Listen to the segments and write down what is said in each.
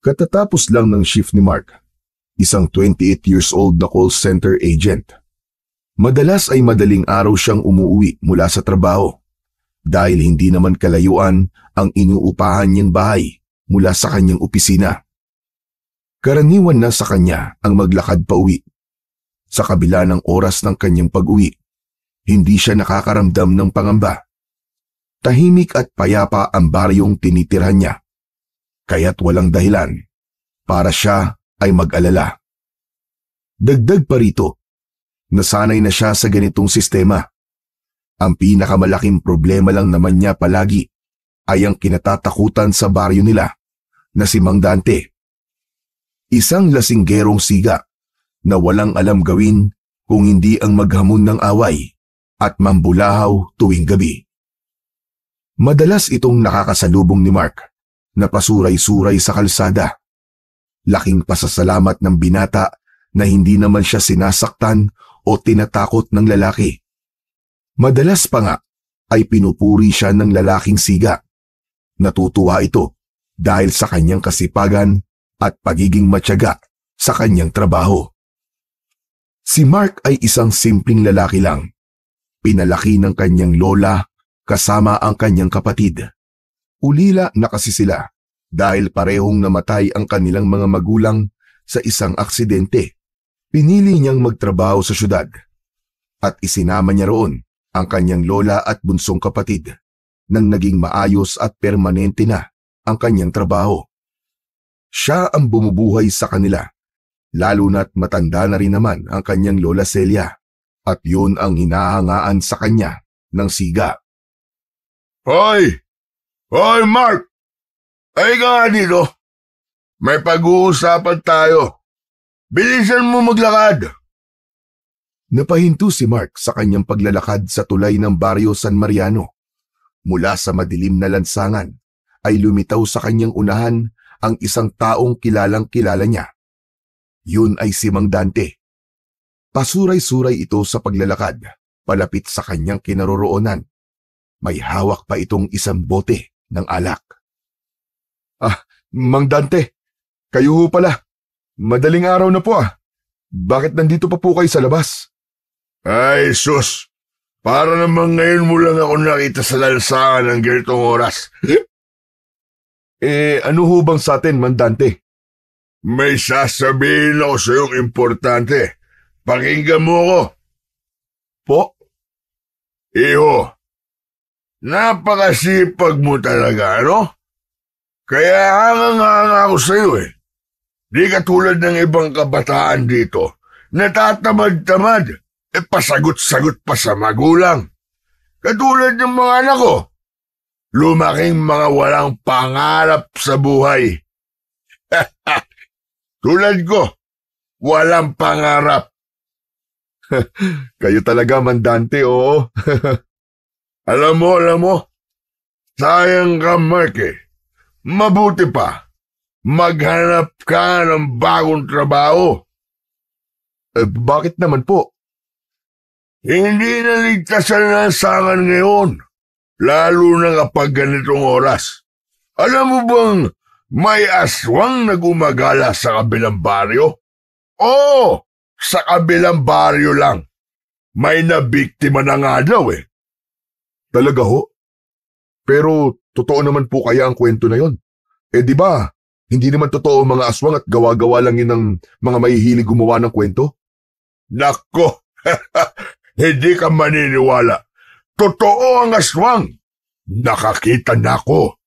Katatapos lang ng shift ni Mark, isang 28 years old na call center agent. Madalas ay madaling araw siyang umuwi mula sa trabaho dahil hindi naman kalayuan ang inuupahan niyang bahay mula sa kanyang opisina. Karaniwan na sa kanya ang maglakad pa uwi. Sa kabila ng oras ng kanyang pag-uwi, hindi siya nakakaramdam ng pangamba. Tahimik at payapa ang baryong tinitirhan niya, kaya't walang dahilan para siya ay mag-alala. Dagdag pa rito, nasanay na siya sa ganitong sistema. Ang pinakamalaking problema lang naman niya palagi ay ang kinatatakutan sa baryo nila na si Mang Dante. Isang lasinggerong siga na walang alam gawin kung hindi ang maghamon ng away at mambulahaw tuwing gabi. Madalas itong nakakasalubong ni Mark na pasuray-suray sa kalsada. Laking pasasalamat ng binata na hindi naman siya sinasaktan o tinatakot ng lalaki. Madalas pa nga ay pinupuri siya ng lalaking siga. Natutuwa ito dahil sa kanyang kasipagan at pagiging matyaga sa kanyang trabaho. Si Mark ay isang simpleng lalaki lang. Pinalaki ng kanyang lola kasama ang kanyang kapatid. Ulila na kasi sila dahil parehong namatay ang kanilang mga magulang sa isang aksidente. Pinili niyang magtrabaho sa syudad at isinama niya roon ang kanyang lola at bunsong kapatid nang naging maayos at permanente na ang kanyang trabaho. Siya ang bumubuhay sa kanila, lalo na't matanda na rin naman ang kanyang lola Celia at yun ang hinahangaan sa kanya ng siga. Hoy! Hoy, Mark! Ay ka nga dito. May pag-uusapan tayo. Bilisan mo maglakad. Napahinto si Mark sa kanyang paglalakad sa tulay ng baryo San Mariano. Mula sa madilim na lansangan ay lumitaw sa kanyang unahan ang isang taong kilalang-kilala niya. Yun ay si Mang Dante. Pasuray-suray ito sa paglalakad, palapit sa kanyang kinaroroonan. May hawak pa itong isang bote ng alak. Mang Dante, kayo ho pala. Madaling araw na po ah. Bakit nandito pa po kayo sa labas? Ay, sus! Para naman ngayon mo lang ako nakita sa lansangan ng ganitong oras. Ano ho bang sa atin, Mang Dante? May sasabihin ako sa iyong importante. Pakinggan mo ako. Po? Iho, napakasipag mo talaga, ano? Kaya hanga ako sa iyo eh. Di katulad ng ibang kabataan dito, natatamad-tamad, pasagot-sagot pa sa magulang. Katulad ng mga anak ko, lumaking mga walang pangarap sa buhay. Tulad ko, walang pangarap. Kayo talaga, Mang Dante, oo. Alam mo, sayang ka, Mark eh. Mabuti pa, maghanap ka ng bagong trabaho. Bakit naman po? Hindi na ligtas ang lansangan ngayon, lalo na kapag ganitong oras. Alam mo bang may aswang na gumagala sa kabilang baryo? Oo, sa kabilang baryo lang. May nabiktima na nga daw eh. Talaga ho? Pero totoo naman po kaya ang kwento na yon? Di ba, hindi naman totoo ang mga aswang at gawa-gawa lang yun ng mga mahihilig gumawa ng kwento? Nako, hindi ka maniniwala. Totoo ang aswang. Nakakita na ako.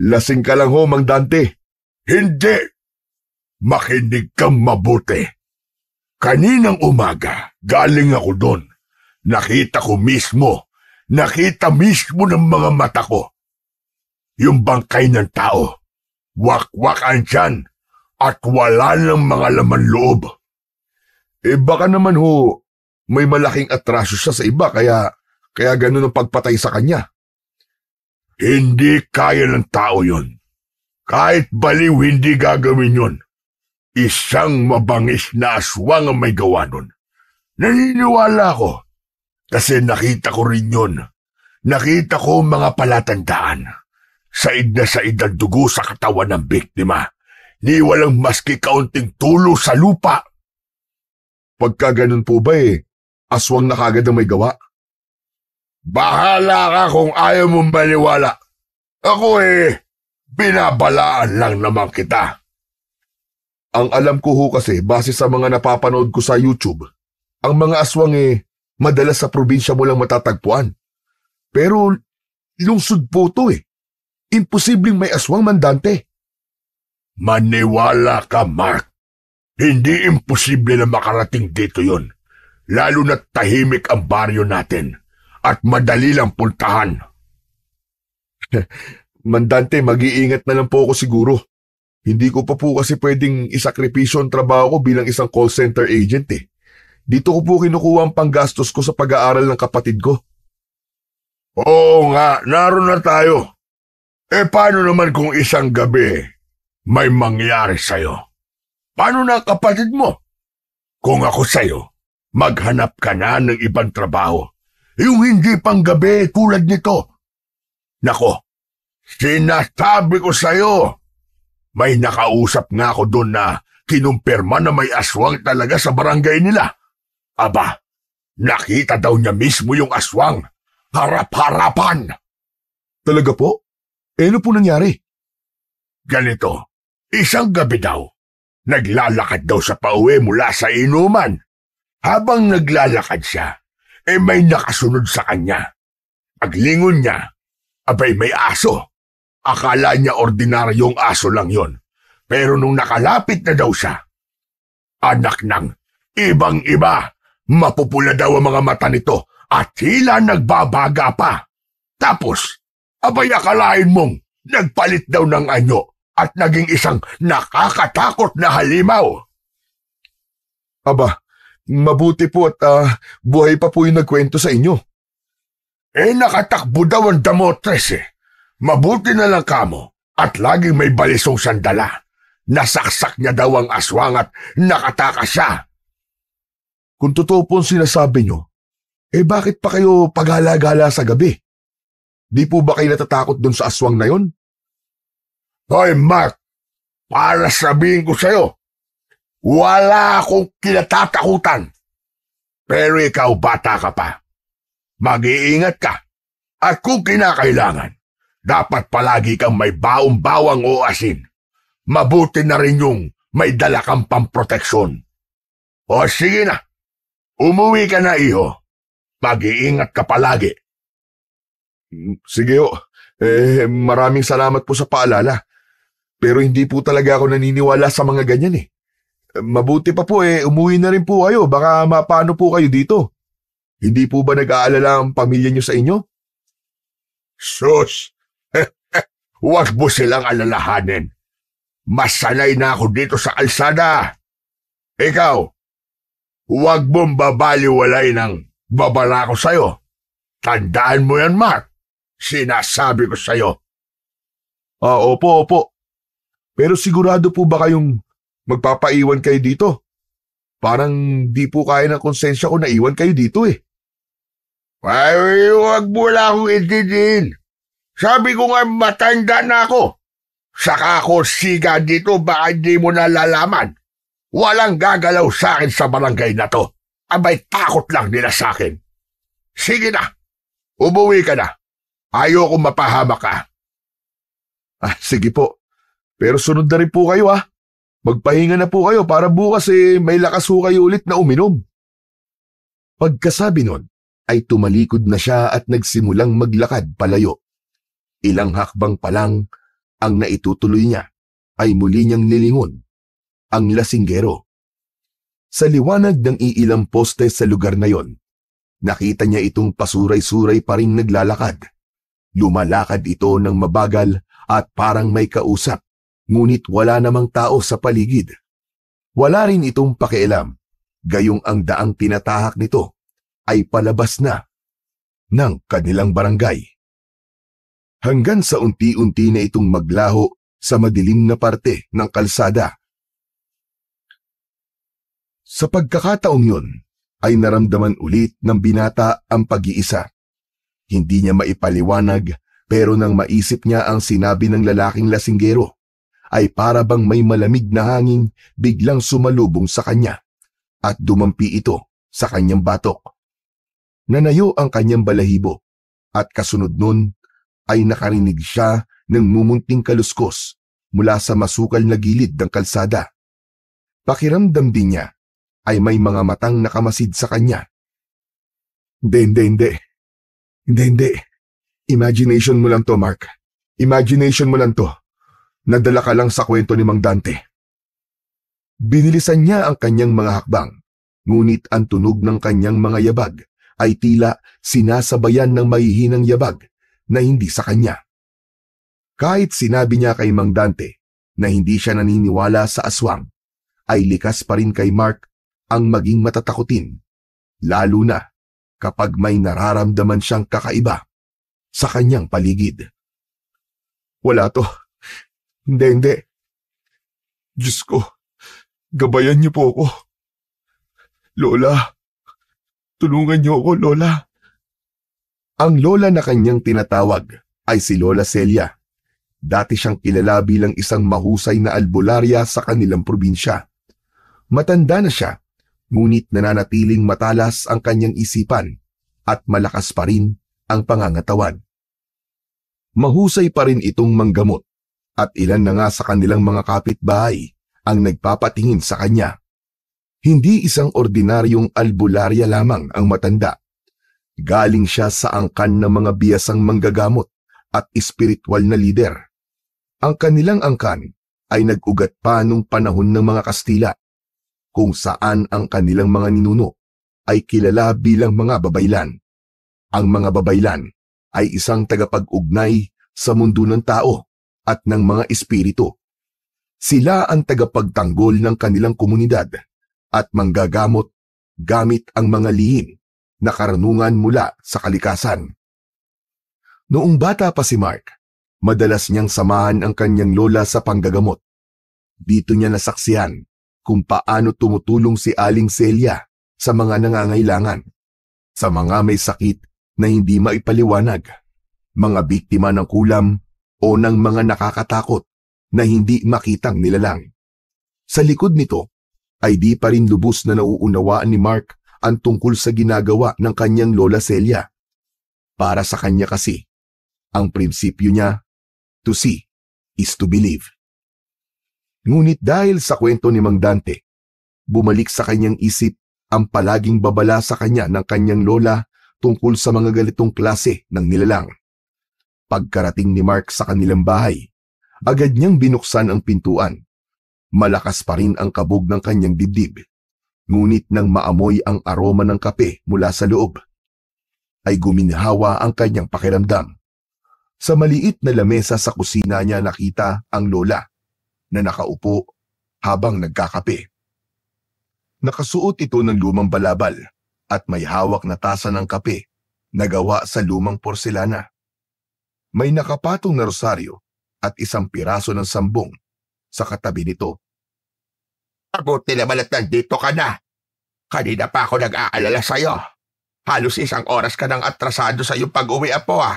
Lasing ka lang ho, Mang Dante. Hindi. Makinig kang mabuti. Kaninang umaga, galing ako doon. Nakita mismo ng mga mata ko. Yung bangkay ng tao, wak-wak ang tiyan, at wala ng mga laman loob. Baka naman ho, may malaking atraso siya sa iba, kaya ganun ang pagpatay sa kanya. Hindi kaya ng tao yon. Kahit baliw, hindi gagawin yon. Isang mabangis na aswang ang may gawa nun. Naniniwala ko. Kasi nakita ko rin yun. Nakita ko mga palatandaan. Said ang dugo sa katawan ng biktima. Ni walang maski kaunting tulo sa lupa. Pagka ganun po ba aswang na kagad ang may gawa? Bahala ka kung ayaw mong maniwala. Ako binabalaan lang naman kita. Ang alam ko ho kasi, base sa mga napapanood ko sa YouTube, ang mga aswang madalas sa probinsya mo lang matatagpuan. Pero lungsod po to Imposibleng may aswang, Mandante. Maniwala ka, Mark. Hindi imposible na makarating dito yon. Lalo na't tahimik ang baryo natin at madali lang puntahan. Mandante, mag-iingat na lang po ako siguro. Hindi ko pa po kasi pwedeng isakripisyo ang trabaho ko bilang isang call center agent Dito ko po kinukuha ang panggastos ko sa pag-aaral ng kapatid ko. Oo nga, naroon na tayo. Paano naman kung isang gabi may mangyari sa'yo? Paano na kapatid mo? Kung ako sa'yo, maghanap ka na ng ibang trabaho. Yung hindi pang gabi tulad nito. Nako, sinasabi ko sa'yo, may nakausap nga ako doon na kinumpirma na may aswang talaga sa barangay nila. Aba, nakita daw niya mismo yung aswang. Harap-harapan. Talaga po? Ano po nangyari? Ganito, isang gabi daw, naglalakad daw sa pauwi mula sa inuman. Habang naglalakad siya, may nakasunod sa kanya. Paglingon niya, abay may aso. Akala niya ordinaryong aso lang yon. Pero nung nakalapit na daw siya, anak ng ibang-iba, mapupula daw ang mga mata nito at tila nagbabaga pa. Tapos, abay akalain mong nagpalit daw ng anyo at naging isang nakakatakot na halimaw. Aba, mabuti po at buhay pa po yung nagkwento sa inyo. Nakatakbo daw ang damotres Mabuti na lang kamo at laging may balisong sandala. Nasaksak niya daw ang aswang at nakatakas siya. Kung totoo po ang sinasabi nyo, bakit pa kayo paghala-gala sa gabi? Di po ba kayo natatakot dun sa aswang na yon? Hoy Mark, para sabihin ko sa'yo, wala akong kinatatakutan. Pero ikaw bata ka pa. Mag-iingat ka. At kung kinakailangan, dapat palagi kang may baong-bawang o asin. Mabuti na rin yung may dala kang pamproteksyon. O sige na, umuwi ka na iho. Mag-iingat ka palagi. Sige ho. Maraming salamat po sa paalala. Pero hindi po talaga ako naniniwala sa mga ganyan Mabuti pa po umuwi na rin po kayo. Baka mapano po kayo dito. Hindi po ba nag-aalala ang pamilya niyo sa inyo? Sus! Huwag mo silang alalahanin. Mas sanay na ako dito sa kalsada. Ikaw, huwag mong babaliwalay ng babala ko sa'yo. Tandaan mo yan, Mark. Sinasabi ko sa'yo. Opo. Pero sigurado po ba kayong magpapaiwan kayo dito? Parang di po kaya ng konsensya ko na iwan kayo dito Ay, huwag mo lang akong intindihin. Sabi ko nga matanda na ako. Saka ako siga dito, baka hindi mo nalalaman. Walang gagalaw sa akin sa barangay na to. Abay takot lang nila sa akin. Sige na, umuwi ka na. Ayoko mapahama ka. Sige po. Pero sunod na rin po kayo Magpahinga na po kayo para bukas may lakas ho kayo ulit na uminom. Pagkasabi nun, ay tumalikod na siya at nagsimulang maglakad palayo. Ilang hakbang pa lang, ang naitutuloy niya ay muli niyang nilingon ang lasinggero. Sa liwanag ng iilang poste sa lugar na yon, nakita niya itong pasuray-suray pa ring naglalakad. Lumalakad ito ng mabagal at parang may kausap, ngunit wala namang tao sa paligid. Wala rin itong pakialam, gayong ang daang tinatahak nito ay palabas na ng kanilang barangay. Hanggang sa unti-unti na itong maglaho sa madilim na parte ng kalsada. Sa pagkakataong yun, ay naramdaman ulit ng binata ang pag-iisa. Hindi niya maipaliwanag Pero nang maisip niya ang sinabi ng lalaking lasinggero, ay para bang may malamig na hangin biglang sumalubong sa kanya at dumampi ito sa kanyang batok. Nanayo ang kanyang balahibo at kasunod nun ay nakarinig siya ng mumunting kaluskos mula sa masukal na gilid ng kalsada. Pakiramdam din niya ay may mga matang nakamasid sa kanya. Hindi. Imagination mo lang to, Mark. Imagination mo lang to. Nadala ka lang sa kwento ni Mang Dante. Binilisan niya ang kanyang mga hakbang, ngunit ang tunog ng kanyang mga yabag ay tila sinasabayan ng mahihinang yabag na hindi sa kanya. Kahit sinabi niya kay Mang Dante na hindi siya naniniwala sa aswang, ay likas pa rin kay Mark ang maging matatakutin, lalo na kapag may nararamdaman siyang kakaiba sa kanyang paligid. Wala to. Hindi. Diyos ko, gabayan niyo po ako. Lola, tulungan niyo ako, Lola. Ang lola na kanyang tinatawag ay si Lola Celia. Dati siyang kilala bilang isang mahusay na albularya sa kanilang probinsya. Matanda na siya, ngunit nananatiling matalas ang kanyang isipan at malakas pa rin ang pangangatawan. Mahusay pa rin itong manggamot at ilan na nga sa kanilang mga kapitbahay ang nagpapatingin sa kanya. Hindi isang ordinaryong albularya lamang ang matanda. Galing siya sa angkan ng mga biyasang manggagamot at espiritual na lider. Ang kanilang angkan ay nag-ugat pa nung panahon ng mga Kastila, kung saan ang kanilang mga ninuno ay kilala bilang mga babaylan. Ang mga babaylan ay isang tagapag-ugnay sa mundo ng tao at ng mga espiritu. Sila ang tagapagtanggol ng kanilang komunidad at manggagamot gamit ang mga lihim na karunungan mula sa kalikasan. Noong bata pa si Mark, madalas niyang samahan ang kanyang lola sa panggagamot. Dito niya nasaksihan kung paano tumutulong si Aling Celia sa mga nangangailangan, sa mga may sakit na hindi maipaliwanag, mga biktima ng kulam o ng mga nakakatakot na hindi makitang nilalang. Sa likod nito ay di pa rin lubos na nauunawaan ni Mark ang tungkol sa ginagawa ng kanyang Lola Celia. Para sa kanya kasi, ang prinsipyo niya, to see is to believe. Ngunit dahil sa kwento ni Mang Dante, bumalik sa kanyang isip ang palaging babala sa kanya ng kanyang lola tungkol sa mga ganitong klase ng nilalang. Pagkarating ni Mark sa kanilang bahay, agad niyang binuksan ang pintuan. Malakas pa rin ang kabog ng kanyang dibdib. Ngunit nang maamoy ang aroma ng kape mula sa loob, ay guminhawa ang kanyang pakiramdam. Sa maliit na lamesa sa kusina niya nakita ang lola na nakaupo habang nagkakape. Nakasuot ito ng lumang balabal at may hawak na tasa ng kape na gawa sa lumang porselana. May nakapatong na rosaryo at isang piraso ng sambong sa katabi nito. Mabuti naman at nandito ka na. Kanina pa ako nag-aalala sa'yo. Halos isang oras ka nang atrasado sa iyong pag-uwi, apo ah.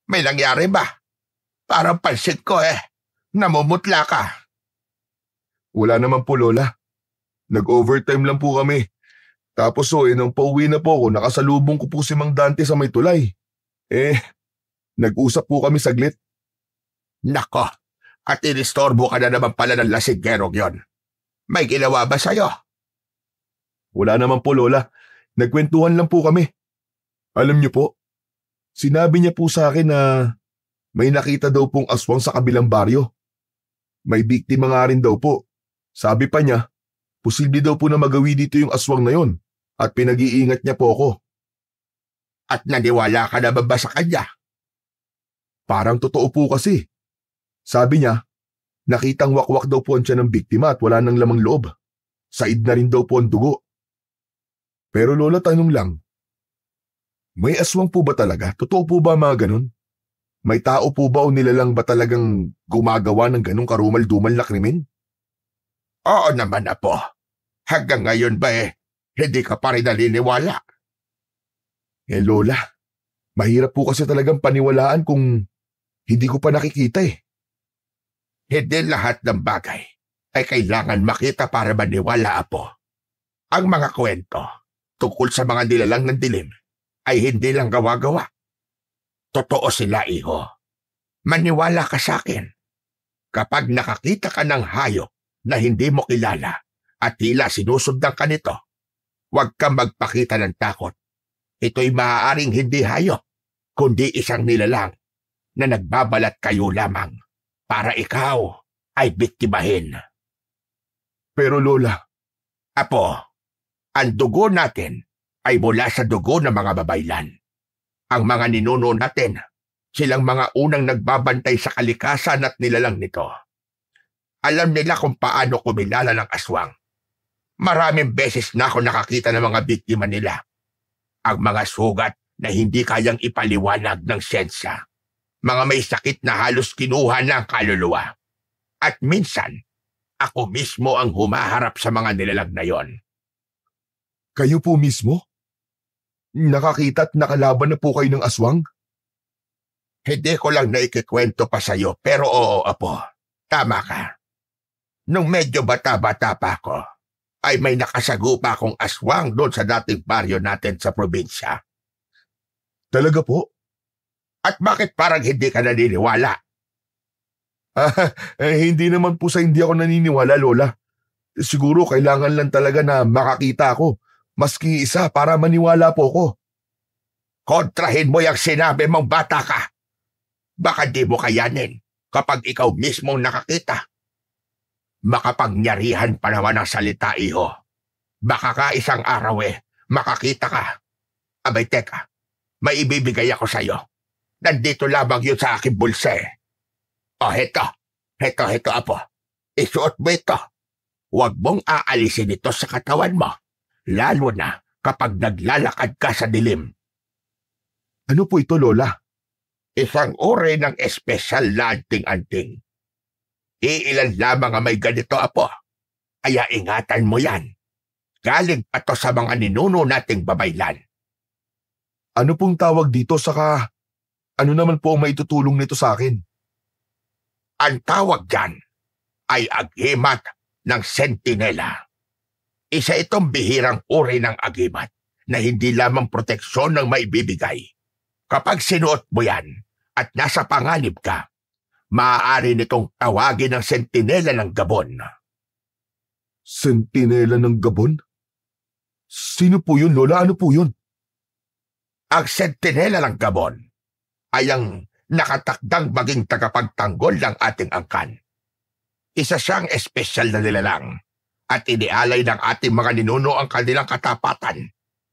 May nangyari ba? Parang pansit ko namumutla ka. Wala naman po, Lola. Nag-overtime lang po kami. Tapos nang pauwi na po ako, nakasalubong ko po si Mang Dante sa may tulay. Nag-usap po kami saglit. Nako, at inistorbo ka na naman pala ng lasiggerong yon. May ginawa ba sa'yo? Wala naman po, Lola. Nagkwentuhan lang po kami. Alam niyo po, sinabi niya po sa akin na may nakita daw pong aswang sa kabilang baryo. May biktima nga rin daw po. Sabi pa niya, posible daw po na magawi dito yung aswang na yon at pinag-iingat niya po ako. At naniwala ka na ba sa kanya? Parang totoo po kasi. Sabi niya, nakitang wakwak daw po ang tiyan ng biktima at wala nang lamang loob. Said na rin daw po ang dugo. Pero Lola, tanong lang, may aswang po ba talaga? Totoo po ba mga ganun? May tao po ba o nilalang ba talagang gumagawa ng ganung karumal-dumal na krimen? Oo naman, apo. Hanggang ngayon ba hindi ka pa rin naniniwala? Lola, Mahirap po kasi talagang paniwalaan kung hindi ko pa nakikita eh. Hindi lahat ng bagay ay kailangan makita para maniwala, Apo. Ang mga kwento tungkol sa mga nilalang ng dilim ay hindi lang gawa-gawa. Totoo sila, iho. Maniwala ka sa akin. Kapag nakakita ka ng hayop na hindi mo kilala at tila sinusundan ka nito, huwag kang magpakita ng takot. Ito'y maaaring hindi hayop, kundi isang nilalang na nagbabalat kayo lamang para ikaw ay biktimahin. Pero Lola, Apo, ang dugo natin ay mula sa dugo ng mga babaylan. Ang mga ninuno natin, silang mga unang nagbabantay sa kalikasan at nilalang nito. Alam nila kung paano kumilala ng aswang. Maraming beses na ako nakakita ng mga biktima nila. Ang mga sugat na hindi kayang ipaliwanag ng siyensya. Mga may sakit na halos kinuha ng kaluluwa. At minsan, ako mismo ang humaharap sa mga nilalang na yon. kayo po mismo? Nakakita at nakalaban na po kayo ng aswang? Hindi ko lang naikikwento pa sa'yo, pero oo, Apo. Tama ka. Nung medyo bata-bata pa ako, ay may nakasagupa akong aswang doon sa dating baryo natin sa probinsya. Talaga po? At bakit parang hindi ka naniniwala? Hindi naman po sa hindi ako naniniwala, Lola. Siguro kailangan lang talaga na makakita ako, maski isa para maniwala po ko. Kontrahin mo yung sinabi mong bata ka. Baka di mo kayanin kapag ikaw mismong nakakita. Makapangyarihan pa naman ang salita, iho. Baka ka isang araw makakita ka. Abay, teka, may ibibigay ako sa'yo. Nandito lamang yun sa aking bulsa O, heto, Apo. Isuot mo ito. Huwag mong aalisin ito sa katawan mo, lalo na kapag naglalakad ka sa dilim. Ano po ito, Lola? Isang uri ng espesyal na anting-anting. Iilan lamang ang may ganito, Apo. Kaya ingatan mo yan. Galing pa to sa mga ninuno nating babaylan. Ano pong tawag dito saka ano naman po ang maitutulong nito sa akin? Ang tawag dyan ay agimat ng sentinela. Isa itong bihirang uri ng agimat na hindi lamang proteksyon ng maibibigay. Kapag sinuot mo yan at nasa panganib ka, maaari nitong tawagin ng sentinela ng Gabon. Sentinela ng Gabon? Sino po yun, Lola? Ano po yun? Ang sentinela ng Gabon ay ang nakatakdang maging tagapagtanggol ng ating angkan. Isa siyang espesyal na nilalang at inialay ng ating mga ninuno ang kanilang katapatan.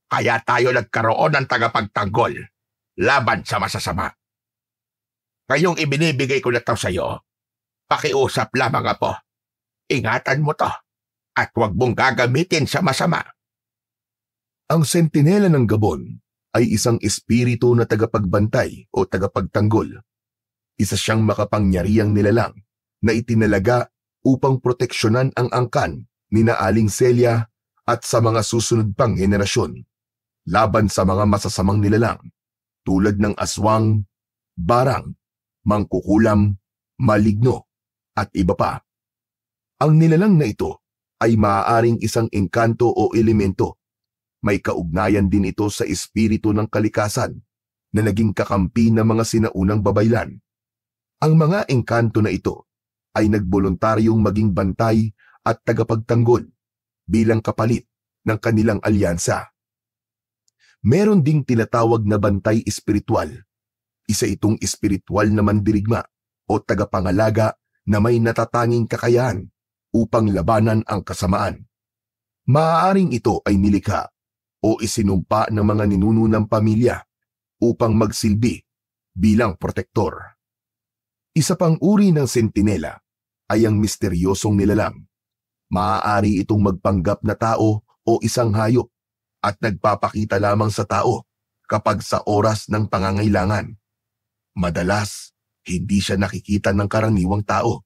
Kaya tayo nagkaroon ng tagapagtanggol laban sa masasama. Ngayong ibinibigay ko na ito sa iyo, pakiusap lamang, Apo. Ingatan mo to at huwag mong gagamitin sa masama. Ang sentinela ng Gabon ay isang espiritu na tagapagbantay o tagapagtanggol. Isa siyang makapangyarihang nilalang na itinalaga upang proteksyonan ang angkan ni na Aling Celia at sa mga susunod pang henerasyon laban sa mga masasamang nilalang tulad ng aswang, barang, mangkukulam, maligno at iba pa. Ang nilalang na ito ay maaaring isang engkanto o elemento. May kaugnayan din ito sa espiritu ng kalikasan na naging kakampi ng mga sinaunang babaylan. Ang mga engkanto na ito ay nagboluntaryong maging bantay at tagapagtanggol bilang kapalit ng kanilang alyansa. Meron ding tinatawag na bantay espiritual. Isa itong espiritual na mandirigma o tagapangalaga na may natatanging kakayahan upang labanan ang kasamaan. Maaaring ito ay nilikha o isinumpa ng mga ninuno ng pamilya upang magsilbi bilang protektor. Isa pang uri ng sentinela ay ang misteryosong nilalang. Maaari itong magpanggap na tao o isang hayop at nagpapakita lamang sa tao kapag sa oras ng pangangailangan. Madalas, hindi siya nakikita ng karaniwang tao,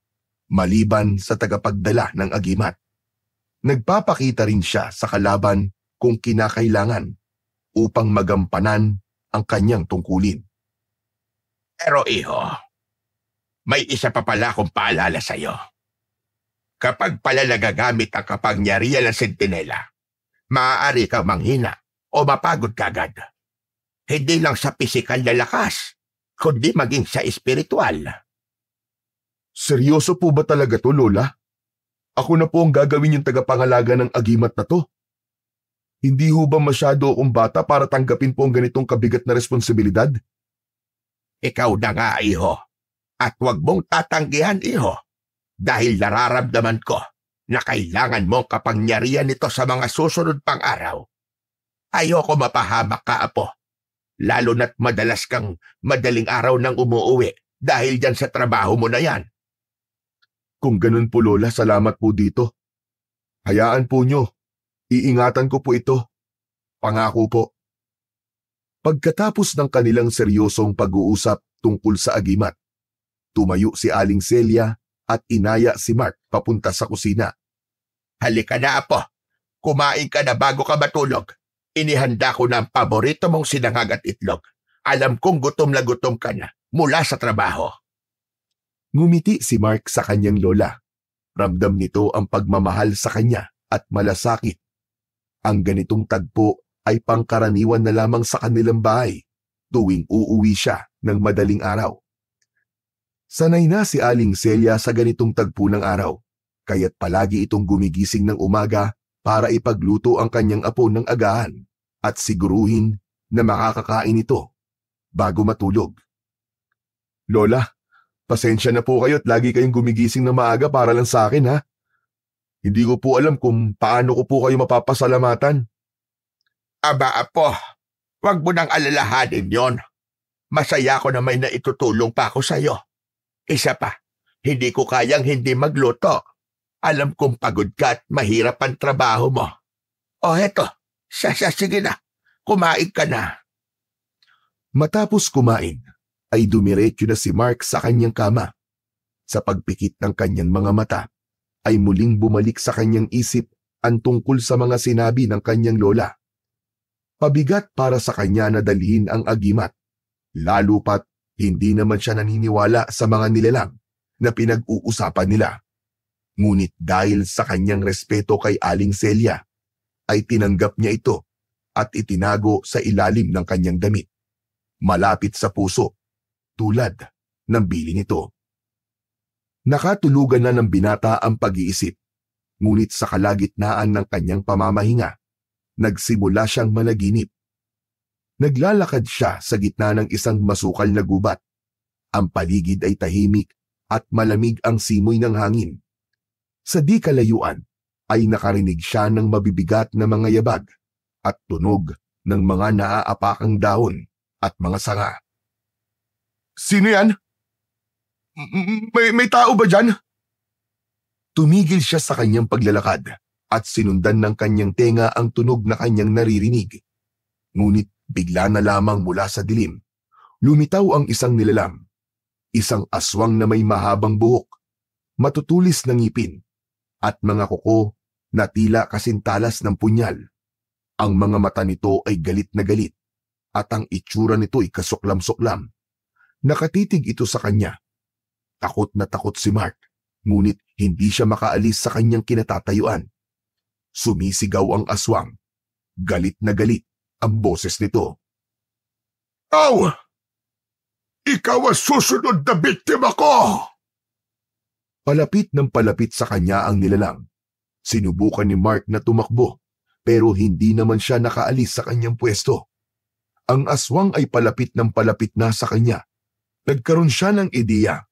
maliban sa tagapagdala ng agimat. Nagpapakita rin siya sa kalaban kung kinakailangan upang magampanan ang kanyang tungkulin. Pero iho, may isa pa pala akong paalala sa'yo. Kapag pala nagagamit ang kapangyarihan ng sentinela, maaari kang manghina o mapagod kagad. Hindi lang sa pisikal na lakas, kundi maging sa espiritual. Seryoso po ba talaga to, Lola? Ako na po ang gagawin yung tagapangalaga ng agimat na to. Hindi ho ba masyado akong bata para tanggapin po ang ganitong kabigat na responsibilidad? Ikaw na nga, iho. At huwag mong tatanggihan, iho. Dahil nararamdaman ko na kailangan mong kapangyarihan nito sa mga susunod pang araw. Ayoko mapahamak ka, apo. Lalo na't madalas kang madaling araw nang umuuwi dahil dyan sa trabaho mo na yan. Kung ganun po, Lola, salamat po dito. Hayaan po nyo. Iingatan ko po ito. Pangako po. Pagkatapos ng kanilang seryosong pag-uusap tungkol sa agimat, tumayo si Aling Celia at inaya si Mark papunta sa kusina. Halika na, apo. Kumain ka na bago ka matulog. Inihanda ko na ang paborito mong sinangag at itlog. Alam kong gutom na gutom ka na mula sa trabaho. Ngumiti si Mark sa kanyang lola. Ramdam nito ang pagmamahal sa kanya at malasakit. Ang ganitong tagpo ay pangkaraniwan na lamang sa kanilang bahay tuwing uuwi siya ng madaling araw. Sanay na si Aling Celia sa ganitong tagpo ng araw, kaya't palagi itong gumigising ng umaga para ipagluto ang kanyang apo ng agahan at siguruhin na makakakain ito bago matulog. Lola, pasensya na po kayo at lagi kayong gumigising na maaga para lang sa akin, ha? Hindi ko po alam kung paano ko po kayo mapapasalamatan. Aba, apo, wag mo nang alalahanin yon. Masaya ko na may naitutulong pa ako sa'yo. Isa pa, hindi ko kayang hindi magluto. Alam kong pagod ka at mahirap ang trabaho mo. O heto, sige na, kumain ka na. Matapos kumain, ay dumiretso na si Mark sa kanyang kama. Sa pagpikit ng kanyang mga mata, ay muling bumalik sa kanyang isip ang tungkol sa mga sinabi ng kanyang lola. Pabigat para sa kanya na dalhin ang agimat, lalo pat hindi naman siya naniniwala sa mga nilalang na pinag-uusapan nila. Ngunit dahil sa kanyang respeto kay Aling Celia, ay tinanggap niya ito at itinago sa ilalim ng kanyang damit, malapit sa puso, tulad ng bili nito. Nakatulugan na ng binata ang pag-iisip, ngunit sa kalagitnaan ng kanyang pamamahinga, nagsimula siyang managinip. Naglalakad siya sa gitna ng isang masukal na gubat. Ang paligid ay tahimik at malamig ang simoy ng hangin. Sa di kalayuan ay nakarinig siya ng mabibigat na mga yabag at tunog ng mga naaapakang dahon at mga sanga. Sino yan? May tao ba dyan? Tumigil siya sa kanyang paglalakad at sinundan ng kanyang tenga ang tunog na kanyang naririnig. Ngunit bigla na lamang mula sa dilim, lumitaw ang isang nilalang. Isang aswang na may mahabang buhok, matutulis na ngipin, at mga kuko na tila kasintalas ng punyal. Ang mga mata nito ay galit na galit, at ang itsura nito ay kasuklam-suklam. Nakatitig ito sa kanya. Takot na takot si Mark, ngunit hindi siya makaalis sa kanyang kinatatayuan. Sumisigaw ang aswang. Galit na galit ang boses nito. Aw! Ikaw ang susunod na biktima ko! Palapit ng palapit sa kanya ang nilalang. Sinubukan ni Mark na tumakbo, pero hindi naman siya nakaalis sa kanyang pwesto. Ang aswang ay palapit ng palapit na sa kanya. Nagkaroon siya ng ideya.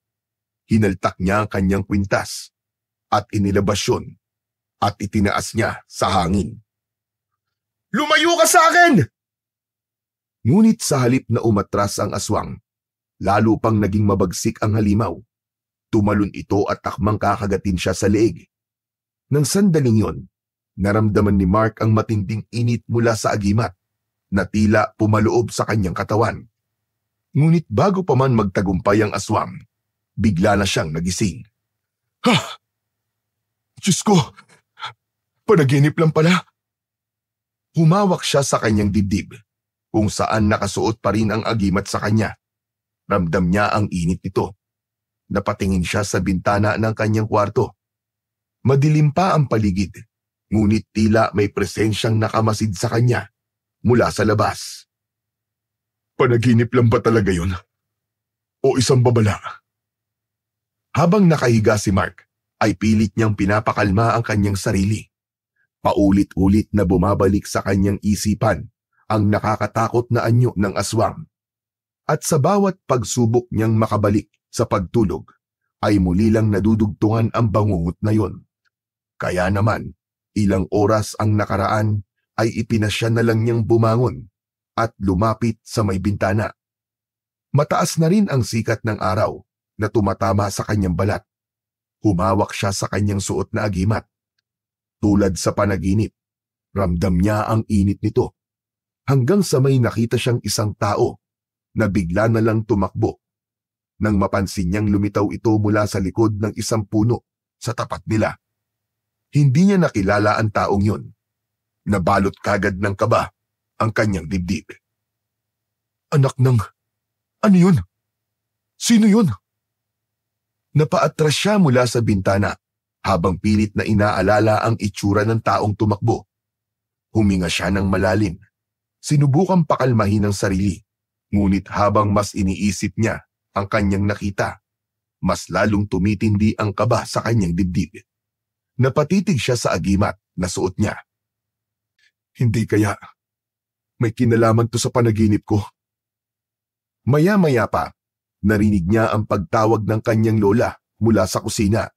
Hinaltak niya ang kanyang kwintas at inilabas yun at itinaas niya sa hangin. Lumayo ka sa akin! Ngunit sa halip na umatras ang aswang, lalo pang naging mabagsik ang halimaw. Tumalon ito at takmang kakagatin siya sa leeg. Nang sandaling yon, naramdaman ni Mark ang matinding init mula sa agimat na tila pumaloob sa kanyang katawan. Ngunit bago pa man magtagumpay ang aswang, bigla na siyang nagising. Ha! Diyos ko! Panaginip lang pala. Humawak siya sa kanyang dibdib. kung saan nakasuot pa rin ang agimat sa kanya. Ramdam niya ang init nito. Napatingin siya sa bintana ng kanyang kwarto. Madilim pa ang paligid, ngunit tila may presensyang nakamasid sa kanya mula sa labas. Panaginip lang ba talaga yun? O isang babala? Habang nakahiga si Mark, ay pilit niyang pinapakalma ang kanyang sarili. Paulit-ulit na bumabalik sa kanyang isipan ang nakakatakot na anyo ng aswang. At sa bawat pagsubok niyang makabalik sa pagtulog, ay muli lang nadudugtungan ang bangungot na yon. Kaya naman, ilang oras ang nakaraan ay ipinasya na lang niyang bumangon at lumapit sa may bintana. Mataas na rin ang sikat ng araw na tumatama sa kanyang balat. Humawak siya sa kanyang suot na agimat. Tulad sa panaginip, ramdam niya ang init nito. Hanggang sa may nakita siyang isang tao na bigla na lang tumakbo. Nang mapansin niyang lumitaw ito mula sa likod ng isang puno sa tapat nila. Hindi niya nakilala ang taong yun. Nabalot kagad ng kaba ang kanyang dibdib. Anak ng... Ano yun? Sino yun? Napaatras siya mula sa bintana habang pilit na inaalala ang itsura ng taong tumakbo. Huminga siya ng malalim. Sinubukang pakalmahin ang sarili. Ngunit habang mas iniisip niya ang kanyang nakita, mas lalong tumitindi ang kaba sa kanyang dibdib. Napatitig siya sa agimat na suot niya. Hindi kaya may kinalaman to sa panaginip ko? Maya-maya pa, narinig niya ang pagtawag ng kanyang lola mula sa kusina.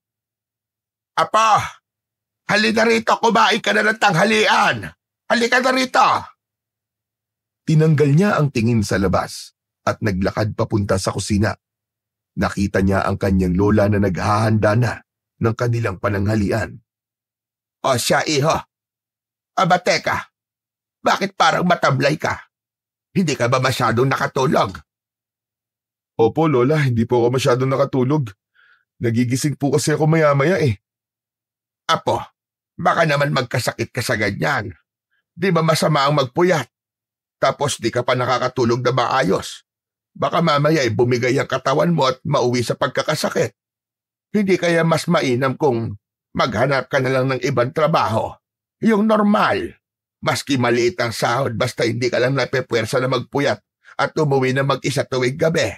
Apo! Halika rito, kumain ka na ng tanghalian! Halika na rito! Tinanggal niya ang tingin sa labas at naglakad papunta sa kusina. Nakita niya ang kanyang lola na naghahanda na ng kanilang pananghalian. O siya, iho. Aba teka, bakit parang matablay ka? Hindi ka ba masyadong nakatulog? Opo, lola, hindi po ako masyadong nakatulog. Nagigising po kasi ako maya-maya eh. Apo, baka naman magkasakit ka sa ganyan. Di ba masama ang magpuyat? Tapos di ka pa nakakatulog na maayos. Baka mamaya ay bumigay ang katawan mo at mauwi sa pagkakasakit. Hindi kaya mas mainam kung maghanap ka na lang ng ibang trabaho. Yung normal. Maski maliit ang sahod basta hindi ka lang napepwersa na magpuyat at umuwi na mag-isa tuwing gabi.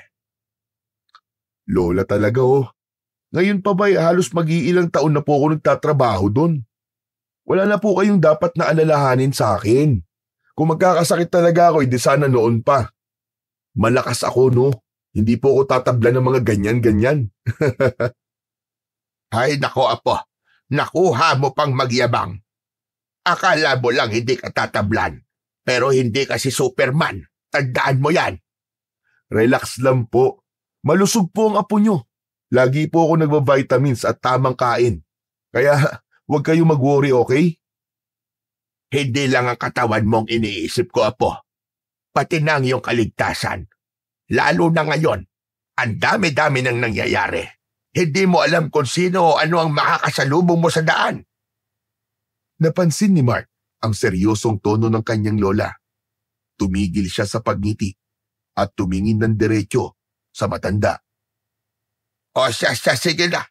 Lola talaga oh. Ngayon pa ba'y halos mag-iilang taon na po ako nagtatrabaho doon. Wala na po kayong dapat na alalahanin sa akin. Kung magkakasakit talaga ako, hindi sana noon pa. Malakas ako, no? Hindi po ako tatabla ng mga ganyan-ganyan. Ay, nako apo. Nakuha mo pang magyabang. Akala mo lang hindi ka tatablan. Pero hindi ka si Superman. Tandaan mo yan. Relax lang po. Malusog po ang apo nyo. Lagi po ako nagba-vitamins at tamang kain. Kaya huwag kayong mag-worry, okay? Hindi lang ang katawan mong iniisip ko, apo. Pati na ang iyong kaligtasan. Lalo na ngayon, ang dami-dami nang nangyayari. Hindi mo alam kung sino o ano ang makakasalubong mo sa daan. Napansin ni Mark ang seryosong tono ng kanyang lola. Tumigil siya sa pagngiti at tumingin ng diretso sa matanda. O siya, sige na.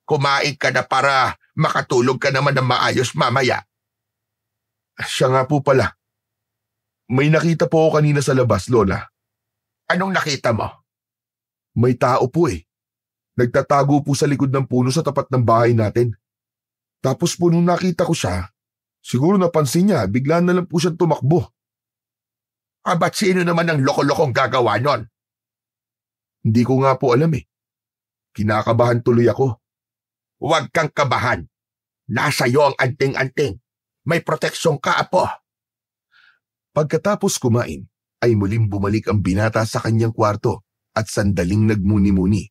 Kumain ka na para makatulog ka naman ng maayos mamaya. Siya nga po pala. May nakita po ako kanina sa labas, lola. Anong nakita mo? May tao po eh. Nagtatago po sa likod ng puno sa tapat ng bahay natin. Tapos po nung nakita ko siya, siguro napansin niya, bigla na lang po siyang tumakbo. Ba't sino naman ang loko-lokong gagawa nun? Hindi ko nga po alam eh. Kinakabahan tuloy ako. Huwag kang kabahan. Nasa iyo ang anting-anting. May proteksyon ka, apo. Pagkatapos kumain, ay muling bumalik ang binata sa kanyang kwarto at sandaling nagmuni-muni.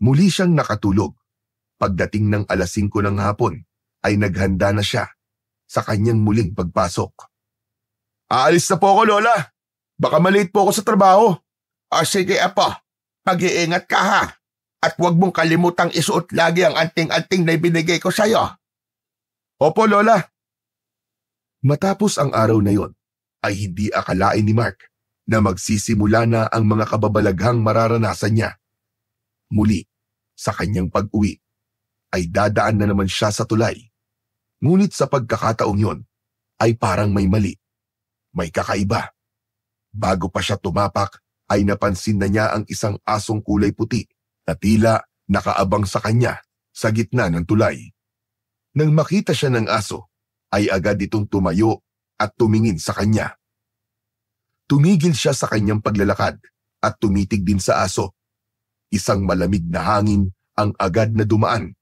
Muli siyang nakatulog. Pagdating ng 5:00 ng hapon, ay naghanda na siya sa kanyang muling pagpasok. Aalis na po ako, lola. Baka malate po ako sa trabaho. O sige, apo. Pag-iingat ka ha. At huwag mong kalimutang isuot lagi ang anting-anting na ibinigay ko sa'yo. Opo, lola. Matapos ang araw na yon, ay hindi akalain ni Mark na magsisimula na ang mga kababalaghang mararanasan niya. Muli, sa kanyang pag-uwi, ay dadaan na naman siya sa tulay. Ngunit sa pagkakataong yon, ay parang may mali. May kakaiba. Bago pa siya tumapak, ay napansin na niya ang isang asong kulay puti na tila nakaabang sa kanya sa gitna ng tulay. Nang makita siya ng aso, ay agad itong tumayo at tumingin sa kanya. Tumigil siya sa kanyang paglalakad at tumitig din sa aso. Isang malamig na hangin ang agad na dumaan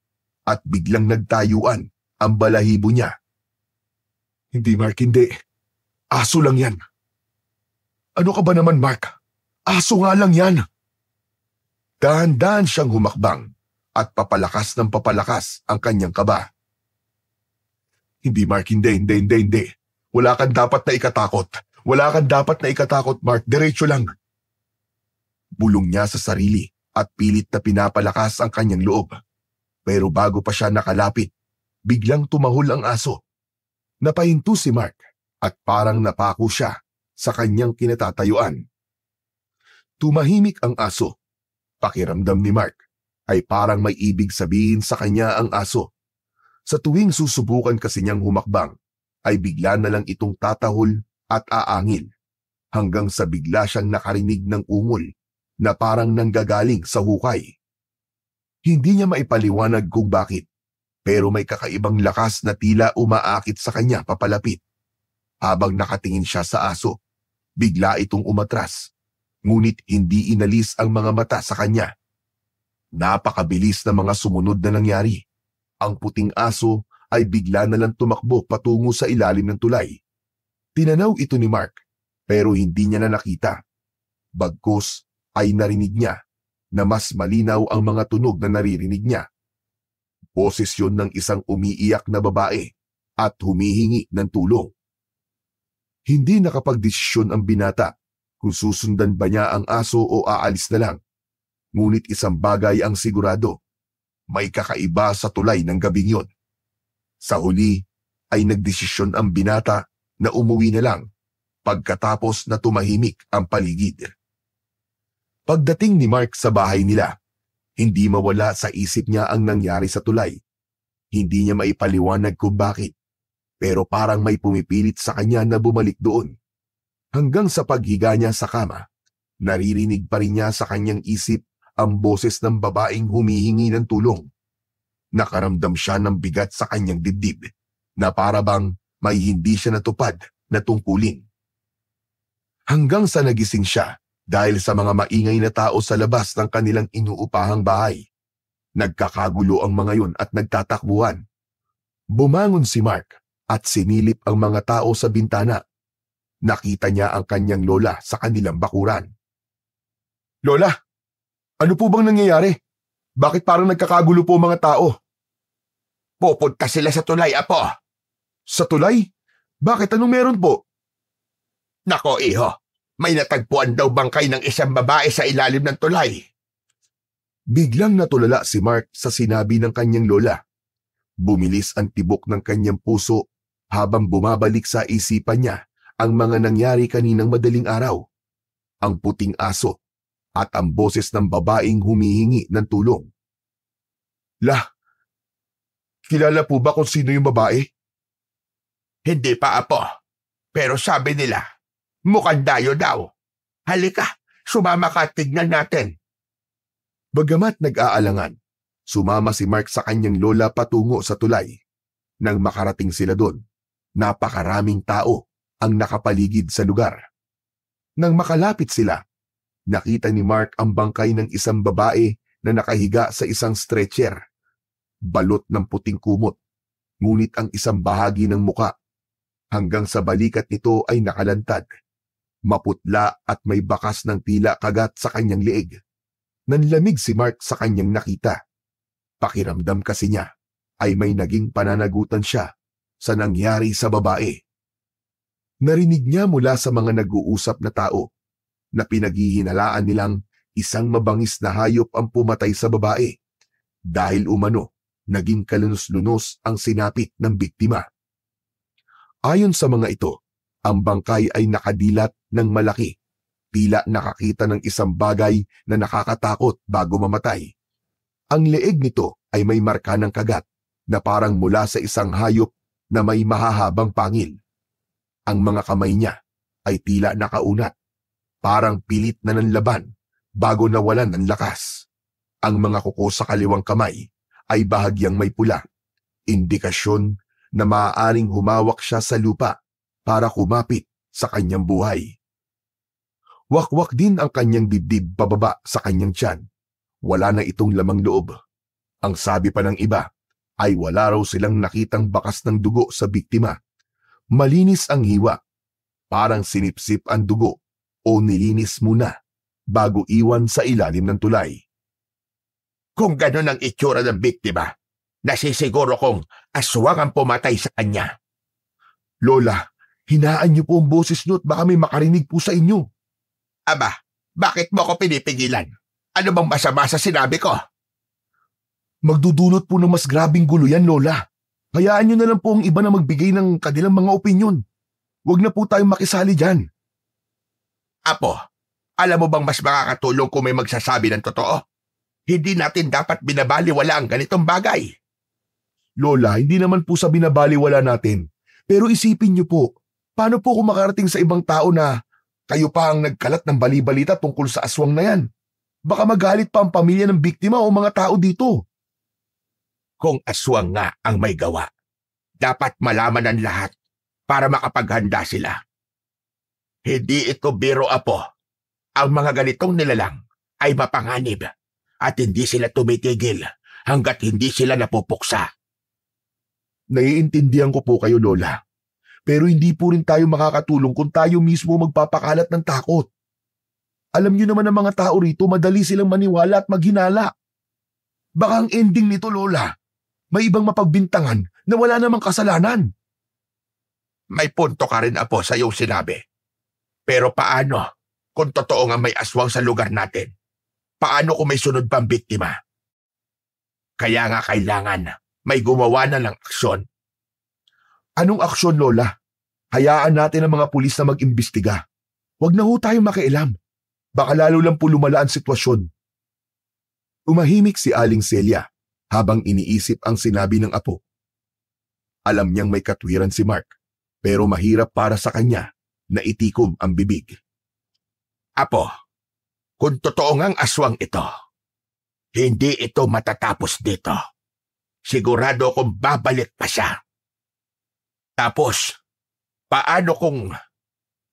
at biglang nagtayuan ang balahibo niya. Hindi, Mark, hindi. Aso lang yan. Ano ka ba naman, Mark? Aso nga lang yan. Dahan-dahan siyang humakbang at papalakas ng papalakas ang kanyang kaba. Hindi, Mark, hindi. Wala kang dapat na ikatakot. Wala kang dapat na ikatakot, Mark. Diretso lang. Bulong niya sa sarili at pilit na pinapalakas ang kanyang loob. Pero bago pa siya nakalapit, biglang tumahol ang aso. Napahinto si Mark at parang napako siya sa kanyang kinatatayuan. Tumahimik ang aso. Pakiramdam ni Mark ay parang may ibig sabihin sa kanya ang aso. Sa tuwing susubukan kasi niyang humakbang, ay bigla na lang itong tatahol at aangil, hanggang sa bigla siyang nakarinig ng ungol na parang nanggagaling sa hukay. Hindi niya maipaliwanag kung bakit, pero may kakaibang lakas na tila umaakit sa kanya papalapit. Habang nakatingin siya sa aso, bigla itong umatras, ngunit hindi inalis ang mga mata sa kanya. Napakabilis na mga sumunod na nangyari. Ang puting aso ay bigla na lang tumakbo patungo sa ilalim ng tulay. Tinanaw ito ni Mark, pero hindi niya na nakita. Bagkus ay narinig niya na mas malinaw ang mga tunog na naririnig niya. Boses yun ng isang umiiyak na babae at humihingi ng tulong. Hindi nakapagdesisyon ang binata kung susundan ba niya ang aso o aalis na lang. Ngunit isang bagay ang sigurado. May kakaiba sa tulay ng gabing yon. Sa huli ay nagdesisyon ang binata na umuwi na lang pagkatapos na tumahimik ang paligid. Pagdating ni Mark sa bahay nila, hindi mawala sa isip niya ang nangyari sa tulay. Hindi niya maipaliwanag kung bakit, pero parang may pumipilit sa kanya na bumalik doon. Hanggang sa paghiga niya sa kama, naririnig pa rin niya sa kanyang isip ang boses ng babaeng humihingi ng tulong. Nakaramdam siya ng bigat sa kanyang dibdib na para bang may hindi siya natupad na tungkulin. Hanggang sa nagising siya dahil sa mga maingay na tao sa labas ng kanilang inuupahang bahay. Nagkakagulo ang mga yun at nagtatakbuhan. Bumangon si Mark at sinilip ang mga tao sa bintana. Nakita niya ang kanyang lola sa kanilang bakuran. Lola! Ano po bang nangyayari? Bakit parang nagkakagulo po mga tao? Pupunta sila sa tulay, apo. Sa tulay? Bakit? Anong meron po? Nako, iho. May natagpuan daw bangkay ng isang babae sa ilalim ng tulay. Biglang natulala si Mark sa sinabi ng kanyang lola. Bumilis ang tibok ng kanyang puso habang bumabalik sa isipan niya ang mga nangyari kaninang madaling araw. Ang puting aso at ang boses ng babaeng humihingi ng tulong. Kilala po ba kung sino yung babae? Hindi pa, apo. Pero sabi nila, mukhang dayo daw. Halika, sumama ka, tignan natin. Bagamat nag-aalangan, sumama si Mark sa kanyang lola patungo sa tulay. Nang makarating sila doon, napakaraming tao ang nakapaligid sa lugar. Nang makalapit sila, nakita ni Mark ang bangkay ng isang babae na nakahiga sa isang stretcher. Balot ng puting kumot, ngunit ang isang bahagi ng muka hanggang sa balikat nito ay nakalantad. Maputla at may bakas ng tila kagat sa kanyang leeg. Nanlamig si Mark sa kanyang nakita. Pakiramdam kasi niya ay may naging pananagutan siya sa nangyari sa babae. Narinig niya mula sa mga nag-uusap na tao na pinaghihinalaan nilang isang mabangis na hayop ang pumatay sa babae dahil umano naging kalunos-lunos ang sinapit ng biktima. Ayon sa mga ito, Ang bangkay ay nakadilat ng malaki, tila nakakita ng isang bagay na nakakatakot bago mamatay. Ang leeg nito ay may marka ng kagat na parang mula sa isang hayop na may mahahabang pangil. Ang mga kamay niya ay tila nakaunat, parang pilit na nanlaban bago nawalan ng lakas. Ang mga kuko sa kaliwang kamay ay bahagyang may pula, indikasyon na maaaring humawak siya sa lupa para kumapit sa kanyang buhay. Wakwak din ang kanyang dibdib pababa sa kanyang tiyan. Wala na itong lamang loob. Ang sabi pa ng iba ay wala raw silang nakitang bakas ng dugo sa biktima. Malinis ang hiwa, parang sinipsip ang dugo o nilinis muna bago iwan sa ilalim ng tulay. Kung ganun ang itsura ng biktima, nasisiguro kong aswang ang pumatay sa kanya. Lola, hinaan niyo po ang boses niyo at baka may makarinig po sa inyo. Aba, bakit mo ako pinipigilan? Ano bang masama sa sinabi ko? Magdudulot po ng mas grabing gulo yan, Lola. Hayaan niyo na lang po ang iba na magbigay ng kanilang mga opinyon. Huwag na po tayong makisali dyan. Apo, alam mo bang mas makakatulong kung may magsasabi ng totoo? Hindi natin dapat binabaliwala ang ganitong bagay. Lola, hindi naman po sa binabaliwala natin. Pero isipin niyo po, paano po kung makarating sa ibang tao na kayo pa ang nagkalat ng bali-balita tungkol sa aswang na yan? Baka magalit pa ang pamilya ng biktima o mga tao dito. Kung aswang nga ang may gawa, dapat malaman ng lahat para makapaghanda sila. Hindi ito biro, Apo. Ang mga ganitong nilalang ay mapanganib at hindi sila tumitigil hanggat hindi sila napupuksa. Naiintindihan ko po kayo, Lola. Pero hindi po rin tayo makakatulong kung tayo mismo magpapakalat ng takot. Alam niyo naman ang mga tao rito, madali silang maniwala at maghinala. Baka ang ending nito, Lola, may ibang mapagbintangan na wala namang kasalanan. May punto ka rin, Apo, sa iyong sinabi. Pero paano kung totoo nga may aswang sa lugar natin? Paano kung may sunod pang biktima? Kaya nga kailangan may gumawa na ng aksyon. Anong aksyon, Lola? Hayaan natin ang mga pulis na mag-imbestiga. Huwag na ho tayong makialam. Baka lalo lang po lumala ang sitwasyon. Umahimik si Aling Celia habang iniisip ang sinabi ng apo. Alam niyang may katwiran si Mark, pero mahirap para sa kanya na itikom ang bibig. Apo, kung totoo ngang aswang ito, hindi ito matatapos dito. Sigurado kung babalik pa siya. Tapos, paano kung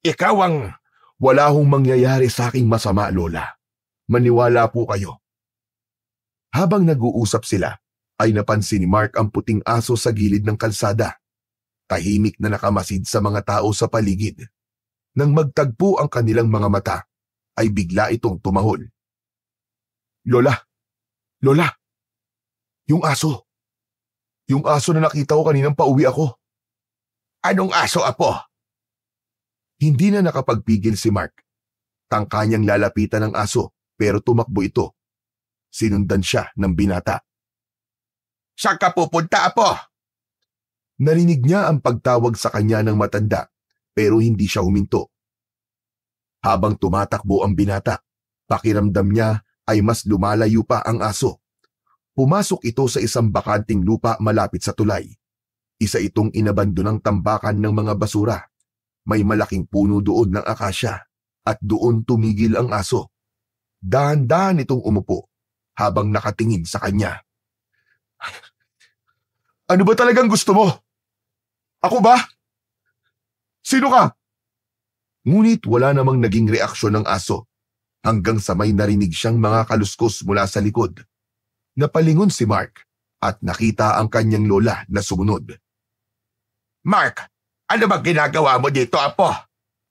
ikaw ang... Wala hong mangyayari sa aking masama, Lola. Maniwala po kayo. Habang nag-uusap sila, ay napansin ni Mark ang puting aso sa gilid ng kalsada. Tahimik na nakamasid sa mga tao sa paligid. Nang magtagpo ang kanilang mga mata, ay bigla itong tumahol. Lola! Lola! Yung aso! Yung aso na nakita ko kaninang pauwi ako. Anong aso, Apo? Hindi na nakapagpigil si Mark. Tangka niyang lalapitan ng aso, pero tumakbo ito. Sinundan siya ng binata. Saan ka pupunta, Apo? Narinig niya ang pagtawag sa kanya ng matanda, pero hindi siya huminto. Habang tumatakbo ang binata, pakiramdam niya ay mas lumalayo pa ang aso. Pumasok ito sa isang bakanting lupa malapit sa tulay. Isa itong inabandonang tambakan ng mga basura. May malaking puno doon ng akasya at doon tumigil ang aso. Dahan-dahan itong umupo habang nakatingin sa kanya. Ano ba talagang gusto mo? Ako ba? Sino ka? Ngunit wala namang naging reaksyon ng aso hanggang sa may narinig siyang mga kaluskos mula sa likod. Napalingon si Mark at nakita ang kanyang lola na sumunod. Mark, ano ba ginagawa mo dito, Apo?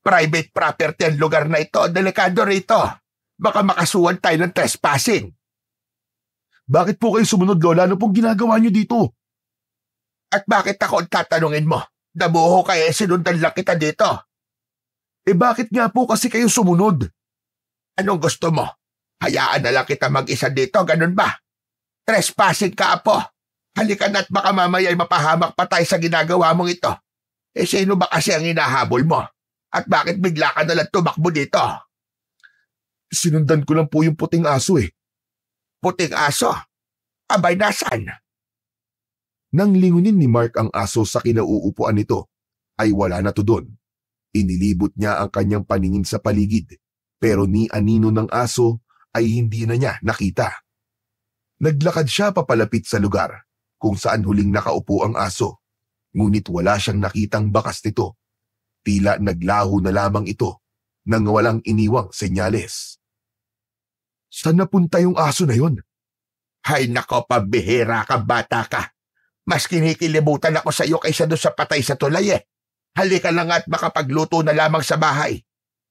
Private property ang lugar na ito. Delikado rito. Baka makasuhan tayo ng trespassing. Bakit po kayo sumunod, Lola? Ano pong ginagawa niyo dito? At bakit ako ang tatanungin mo? Dabuho kaya sinundan lang kita dito. Bakit nga po kasi kayo sumunod? Anong gusto mo? Hayaan na lang kita mag-isa dito, ganun ba? Trespassing ka, Apo. Halika na't baka mamaya ay mapahamak pa tayo sa ginagawa mong ito. Sino ba kasi ang hinahabol mo? At bakit bigla ka nalang tumakbo dito? Sinundan ko lang po yung puting aso eh. Puting aso? Abay, nasan? Nang lingunin ni Mark ang aso sa kinauupuan nito, ay wala na to doon. Inilibot niya ang kanyang paningin sa paligid, pero ni anino ng aso ay hindi na niya nakita. Naglakad siya papalapit sa lugar kung saan huling nakaupo ang aso, ngunit wala siyang nakitang bakas nito. Tila naglaho na lamang ito nang walang iniwang senyales. Saan napunta yung aso na yon? Hay nako, pambihira ka, bata ka. Mas kinikilibutan ako sa iyo kaysa doon sa patay sa tulay eh. Halika lang at makapagluto na lamang sa bahay.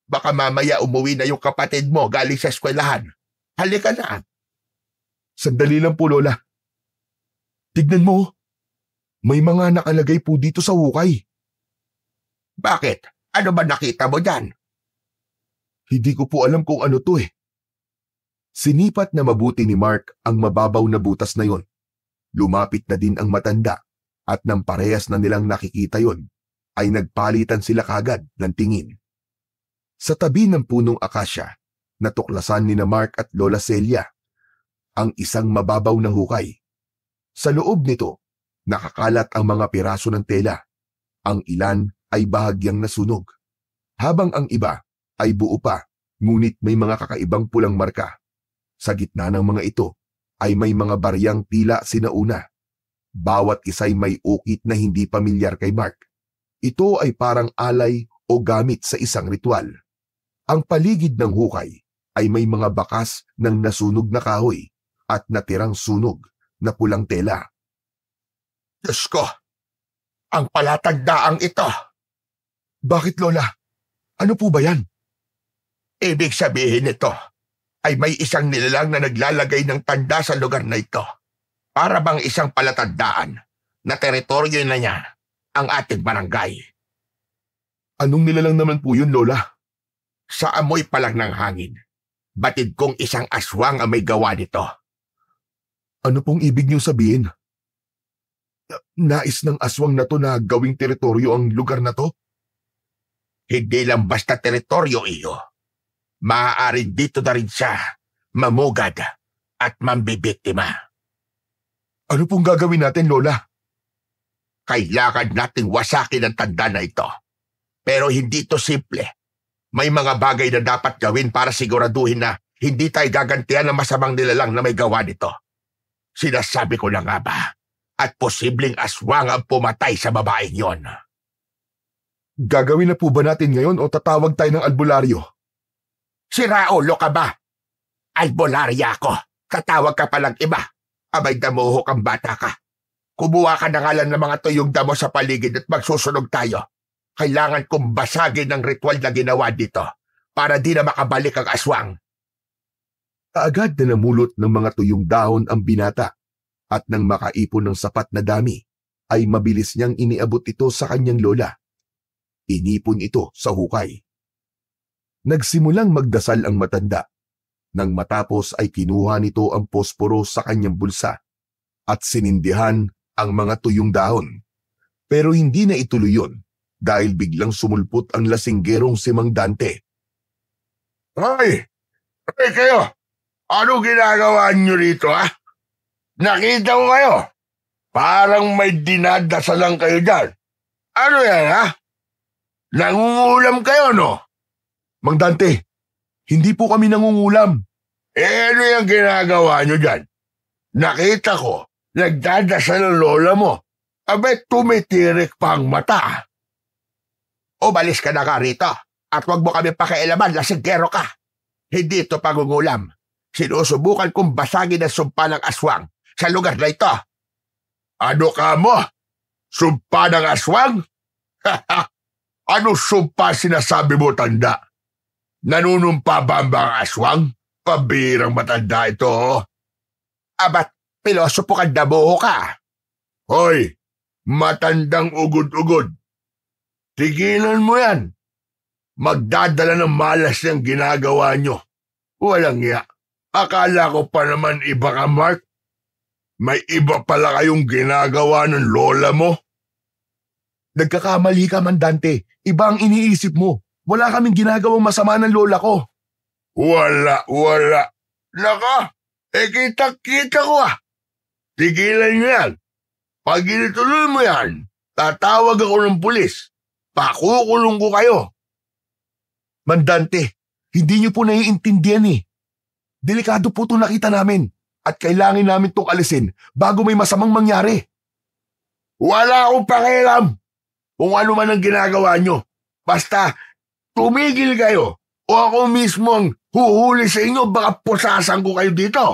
Baka mamaya umuwi na yung kapatid mo galing sa eskwelahan. Halika na. Sandali lang po, Lola. Tignan mo. May mga nakalagay po dito sa hukay. Bakit? Ano ba nakita mo dyan? Hindi ko po alam kung ano to eh. Sinipat na mabuti ni Mark ang mababaw na butas na yon. Lumapit na din ang matanda at nang parehas na nilang nakikita yon, ay nagpalitan sila kagad ng tingin. Sa tabi ng punong akasya, natuklasan ni na Mark at Lola Celia ang isang mababaw na hukay. Sa loob nito, nakakalat ang mga piraso ng tela. Ang ilan ay bahagyang nasunog, habang ang iba ay buo pa, ngunit may mga kakaibang pulang marka. Sa gitna ng mga ito ay may mga baryang tila sinauna. Bawat isa'y may ukit na hindi pamilyar kay Mark. Ito ay parang alay o gamit sa isang ritual. Ang paligid ng hukay ay may mga bakas ng nasunog na kahoy at natirang sunog na pulang tela. Diyos ko! Ang palatagdaang ito! Bakit, Lola? Ano po ba yan? Ibig sabihin nito ay may isang nilalang na naglalagay ng tanda sa lugar na ito. Para bang isang palatandaan na teritoryo na niya ang ating barangay. Anong nilalang naman po yun, Lola? Sa amoy pa lang ng hangin, batid kong isang aswang ang may gawa nito. Ano pong ibig niyong sabihin? Nais ng aswang na to na gawing teritoryo ang lugar na to? Hindi lang basta teritoryo iyo. Maaaring dito na rin siya mamugad at mambibiktima. Ano pong gagawin natin, Lola? Kailangan nating wasakin ang tanda na ito. Pero hindi ito simple. May mga bagay na dapat gawin para siguraduhin na hindi tayo gagantihan ng masamang nilalang na may gawa nito. Sinasabi ko na nga ba? At posibleng aswang ang pumatay sa babaeng yon. Gagawin na po ba natin ngayon o tatawag tayo ng albularyo? Siraulo ka ba? Albularya ako. Tatawag ka palang iba. Abay, damuho kang bata ka. Kumuha ka na nga lang ng mga tuyong damo sa paligid at magsusunog tayo. Kailangan kong basagin ang ritual na ginawa dito para di na makabalik ang aswang. Kaagad na namulot ng mga tuyong dahon ang binata at nang makaipon ng sapat na dami, ay mabilis niyang iniabot ito sa kanyang lola. Inipon ito sa hukay. Nagsimulang magdasal ang matanda. Nang matapos ay kinuha nito ang posporo sa kanyang bulsa at sinindihan ang mga tuyong dahon. Pero hindi na ituloy yun dahil biglang sumulpot ang lasinggerong si Mang Dante. Hoy! Hoy kayo! Ano ginagawa niyo rito, ha? Nakita ko kayo. Parang may dinadasalan kayo dyan. Ano yan, ha? Nangungulam kayo, no? Mang Dante, hindi po kami nangungulam. Ano yung ginagawa niyo dyan? Nakita ko, nagdadasal ang lola mo. Abay, tumitirik pa ang mata. Umalis ka na nga rito at huwag mo kami pakialaman, lasinggero ka. Hindi ito pangungulam. Sinusubukan kong basagin ang sumpa ng aswang sa lugar na ito. Ano ka mo? Sumpa ng aswang? Ano sumpa sinasabi mo, tanda? Nanunumpa ba ang aswang? Pabirang matanda ito. Abat, pilosopo ka, dabuho ka. Hoy, matandang ugod-ugod. Tigilan mo yan. Magdadala ng malas yung ginagawa nyo. Walang iya. Akala ko pa naman iba ka, Mark. May iba pala kayong ginagawa ng lola mo. Nagkakamali ka, Mandante. Iba ang iniisip mo. Wala kaming ginagawang masama ng lola ko. Wala. Naka, kita ko ah. Tigilan niyo yan. Pag inituloy mo yan, tatawag ako ng pulis. Pakukulong ko kayo. Mandante, hindi niyo po naiintindihan eh. Delikado po itong nakita namin at kailangan namin itong alisin bago may masamang mangyari. Wala akong pakialam kung ano man ang ginagawa nyo. Basta, tumigil kayo o ako mismo ang huhuli sa inyo, baka pusasan ko kayo dito.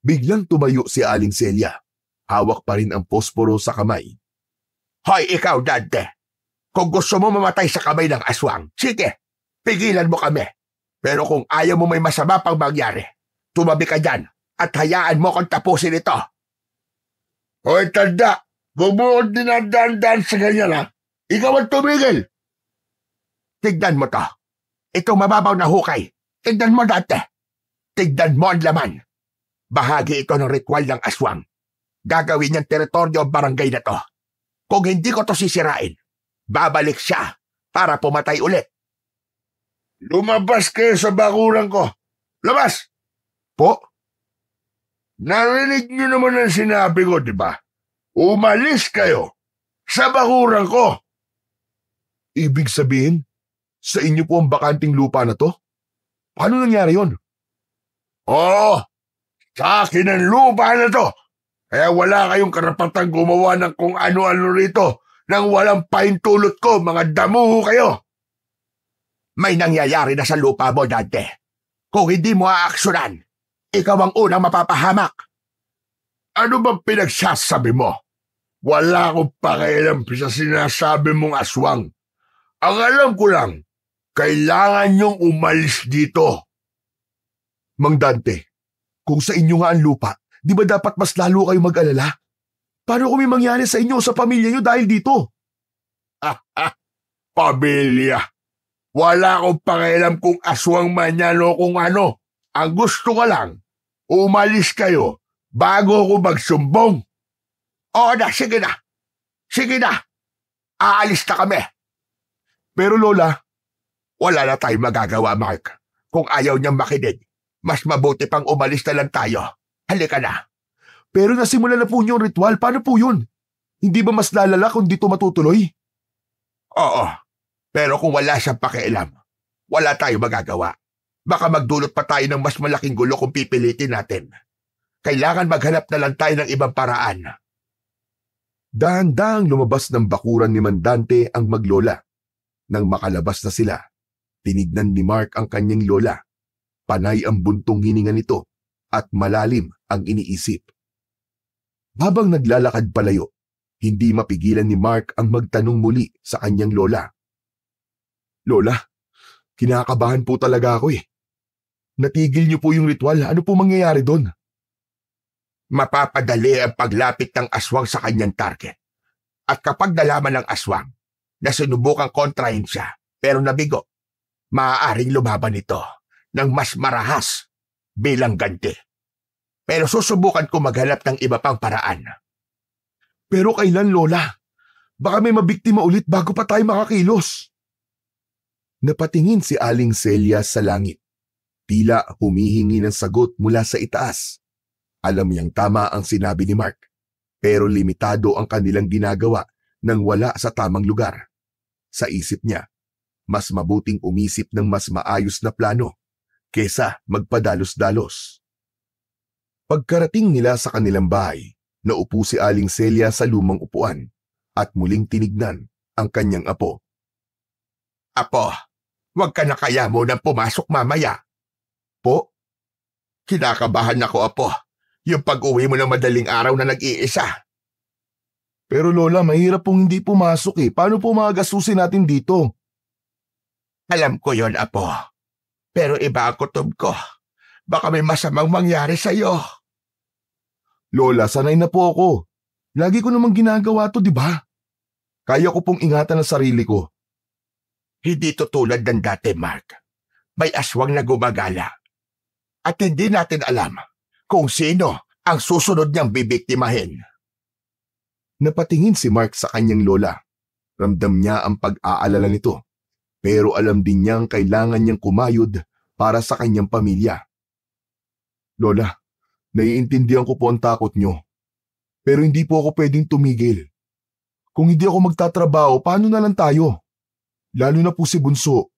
Biglang tumayo si Aling Celia. Hawak pa rin ang posporo sa kamay. Hoy, ikaw, Dante. Kung gusto mo mamatay sa kamay ng aswang, sige, pigilan mo kami. Pero kung ayaw mo may masama pang mangyari, tumabi ka dyan at hayaan mo kong tapusin ito. Hoy, tanda, kung mo akong dinadaan sa ganyan ha, ikaw ang tumigil. Tignan mo to. Itong mababaw na hukay. Tignan mo, Dante. Tignan mo ang laman. Bahagi ito ng ritual ng aswang. Gagawin niyang teritoryo ang barangay na to. Kung hindi ko to sisirain, babalik siya para pumatay ulit. Lumabas kayo sa bakuran ko. Labas! Po? Narinig niyo naman ang sinabi ko, di ba? Umalis kayo sa bakuran ko. Ibig sabihin, sa inyo po ang bakanting lupa na to? Paano nangyari yon? Oo, sa akin ang lupa na to. Kaya wala kayong karapatang gumawa ng kung ano-ano rito nang walang pahintulot ko, mga damuho kayo. May nangyayari na sa lupa mo, Dante. Kung hindi mo aaksyonan, ikaw ang unang mapapahamak. Ano bang pinagsasabi mo? Wala akong pakialam sa sinasabi mong aswang. Ang alam ko lang, kailangan niyong umalis dito. Mang Dante, kung sa inyo nga ang lupa, di ba dapat mas lalo kayo mag-alala? Paano kung may mangyari sa inyo o sa pamilya niyo dahil dito? Pamilya. Wala akong pakialam kung aswang man yan o kung ano. Ang gusto ko lang, umalis kayo bago ako magsumbong. Oo na, sige na. Sige na. Aalis na kami. Pero Lola, wala na tayong magagawa, Mark. Kung ayaw niyang makinig, mas mabuti pang umalis na lang tayo. Halika na. Pero nasimula na po niyo ang ritual. Paano po yun? Hindi ba mas lalala kung dito matutuloy? Oo. Pero kung wala siyang pakialam, wala tayong magagawa. Baka magdulot pa tayo ng mas malaking gulo kung pipilitin natin. Kailangan maghanap na lang tayo ng ibang paraan. Dahan-dahang lumabas ng bakuran ni Mandante ang maglola. Nang makalabas na sila, tinignan ni Mark ang kanyang lola. Panay ang buntong hininga nito at malalim ang iniisip. Habang naglalakad palayo, hindi mapigilan ni Mark ang magtanong muli sa kanyang lola. Lola, kinakabahan po talaga ako eh. Natigil niyo po yung ritual. Ano po mangyayari doon? Mapapadali ang paglapit ng aswang sa kanyang target. At kapag nalaman ng aswang na sinubukang kontrahin siya pero nabigo, maaaring lumaban ito ng mas marahas bilang ganti. Pero susubukan ko maghanap ng iba pang paraan. Pero kailan, Lola? Baka may mabiktima ulit bago pa tayo makakilos. Napatingin si Aling Celia sa langit. Tila humihingi ng sagot mula sa itaas. Alam niyang tama ang sinabi ni Mark, pero limitado ang kanilang ginagawa nang wala sa tamang lugar. Sa isip niya, mas mabuting umisip ng mas maayos na plano kesa magpadalos-dalos. Pagkarating nila sa kanilang bahay, naupo si Aling Celia sa lumang upuan at muling tinignan ang kanyang apo. Apo, huwag ka na kaya munang pumasok mamaya. Po? Kinakabahan ako, Apo. Yung pag-uwi mo ng madaling araw na nag-iisa. Pero Lola, mahirap pong hindi pumasok eh. Paano po magasusin natin dito? Alam ko yon, Apo. Pero iba ang kutob ko. Baka may masamang mangyari sa'yo. Lola, sanay na po ako. Lagi ko namang ginagawa to, di ba? Kaya ko pong ingatan ang sarili ko. Hindi to tulad ng dati, Mark. May aswang na gumagala. At hindi natin alam kung sino ang susunod niyang bibiktimahin. Napatingin si Mark sa kanyang lola. Ramdam niya ang pag-aalala nito, pero alam din niyang kailangan niyang kumayod para sa kanyang pamilya. Lola, naiintindihan ko po ang takot niyo, pero hindi po ako pwedeng tumigil. Kung hindi ako magtatrabaho, paano na lang tayo? Lalo na po si Bunso.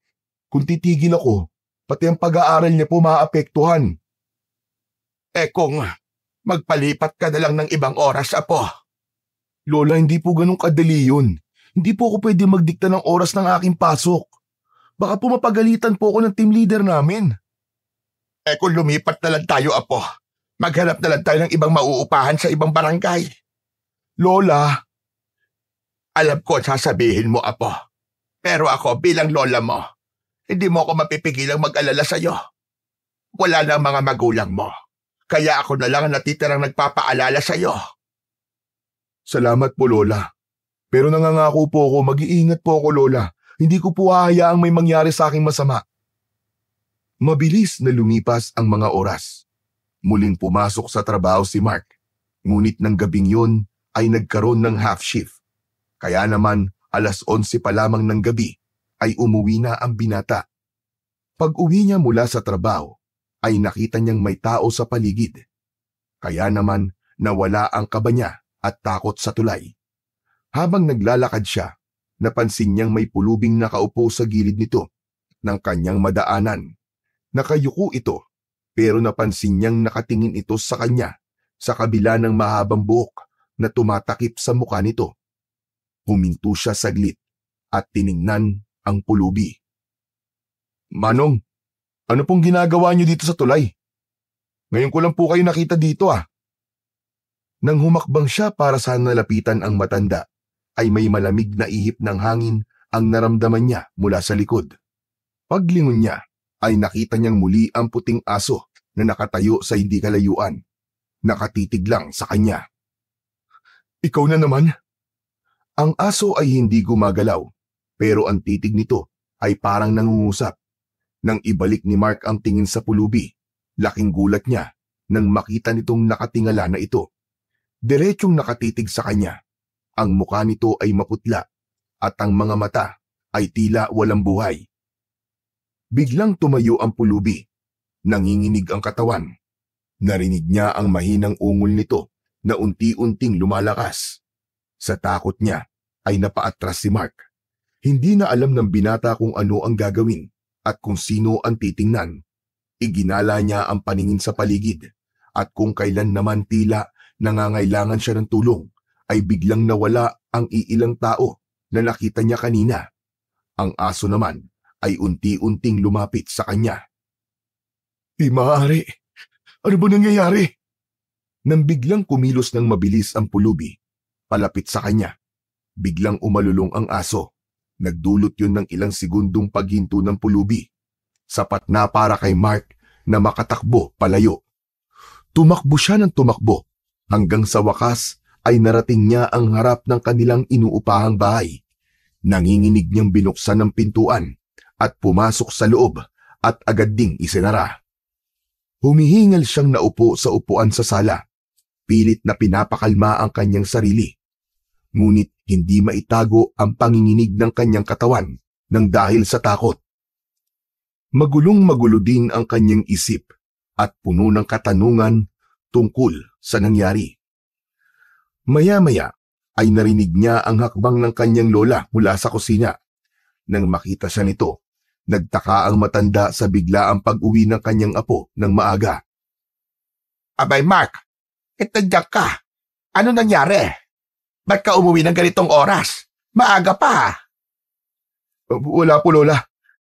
Kung titigil ako, pati ang pag-aaral niya po maaapektuhan. Kung magpalipat ka na lang ng ibang oras, apo. Lola, hindi po ganun kadali yun. Hindi po ako pwede magdikta ng oras ng aking pasok. Baka po mapagalitan po ako ng team leader namin. Kung lumipat na lang tayo, apo, maghanap na lang tayo ng ibang mauupahan sa ibang barangay. Lola, alam ko sasabihin mo, apo. Pero ako bilang lola mo, hindi mo ako mapipigilang mag-alala sa'yo. Wala na ang mga magulang mo. Kaya ako na lang ang natitirang nagpapaalala sa'yo. Salamat po, Lola. Pero nangangako po ako, mag-iingat po ako, Lola. Hindi ko po hahayaang may mangyari sa aking masama. Mabilis na lumipas ang mga oras. Muling pumasok sa trabaho si Mark. Ngunit ng gabing yun ay nagkaroon ng half shift. Kaya naman, 11:00 pa lamang ng gabi ay umuwi na ang binata. Pag-uwi niya mula sa trabaho, ay nakita niyang may tao sa paligid. Kaya naman nawala ang kaba niya at takot sa tulay. Habang naglalakad siya, napansin niyang may pulubing nakaupo sa gilid nito ng kanyang madaanan. Nakayuko ito, pero napansin niyang nakatingin ito sa kanya sa kabila ng mahabang buhok na tumatakip sa mukha nito. Huminto siya saglit at tiningnan ang pulubi. Manong, ano pong ginagawa niyo dito sa tulay? Ngayon ko lang po kayo nakita dito ah. Nang humakbang siya para sana lapitan ang matanda, ay may malamig na ihip ng hangin ang naramdaman niya mula sa likod. Paglingon niya, ay nakita niyang muli ang puting aso na nakatayo sa hindi kalayuan. Nakatitig lang sa kanya. Ikaw na naman? Ang aso ay hindi gumagalaw, pero ang titig nito ay parang nangungusap. Nang ibalik ni Mark ang tingin sa pulubi, laking gulat niya nang makita nitong nakatingala na ito. Diretsyong nakatitig sa kanya. Ang mukha nito ay maputla at ang mga mata ay tila walang buhay. Biglang tumayo ang pulubi. Nanginginig ang katawan. Narinig niya ang mahinang ungol nito na unti-unting lumalakas. Sa takot niya ay napaatras si Mark. Hindi na alam ng binata kung ano ang gagawin at kung sino ang titingnan. Iginala niya ang paningin sa paligid at kung kailan naman tila nangangailangan siya ng tulong, ay biglang nawala ang iilang tao na nakita niya kanina. Ang aso naman ay unti-unting lumapit sa kanya. Di maaari. Ano ba nangyayari? Nang biglang kumilos ng mabilis ang pulubi, palapit sa kanya, biglang umalulong ang aso. Nagdulot yun ng ilang segundong paghinto ng pulubi. Sapat na para kay Mark na makatakbo palayo. Tumakbo siya ng tumakbo hanggang sa wakas ay narating niya ang harap ng kanilang inuupahang bahay. Nanginginig niyang binuksan ng pintuan at pumasok sa loob at agad ding isinara. Humihingal siyang naupo sa upuan sa sala. Pilit na pinapakalma ang kanyang sarili. Ngunit hindi maitago ang panginginig ng kanyang katawan nang dahil sa takot. Magulong-magulo din ang kanyang isip at puno ng katanungan tungkol sa nangyari. Maya-maya ay narinig niya ang hakbang ng kanyang lola mula sa kusina. Nang makita siya nito, nagtaka ang matanda sa biglaang pag-uwi ng kanyang apo ng maaga. Abay Mark, nandiyan ka. Ano nangyari? Ba't ka umuwi ng ganitong oras? Maaga pa. Wala po, Lola.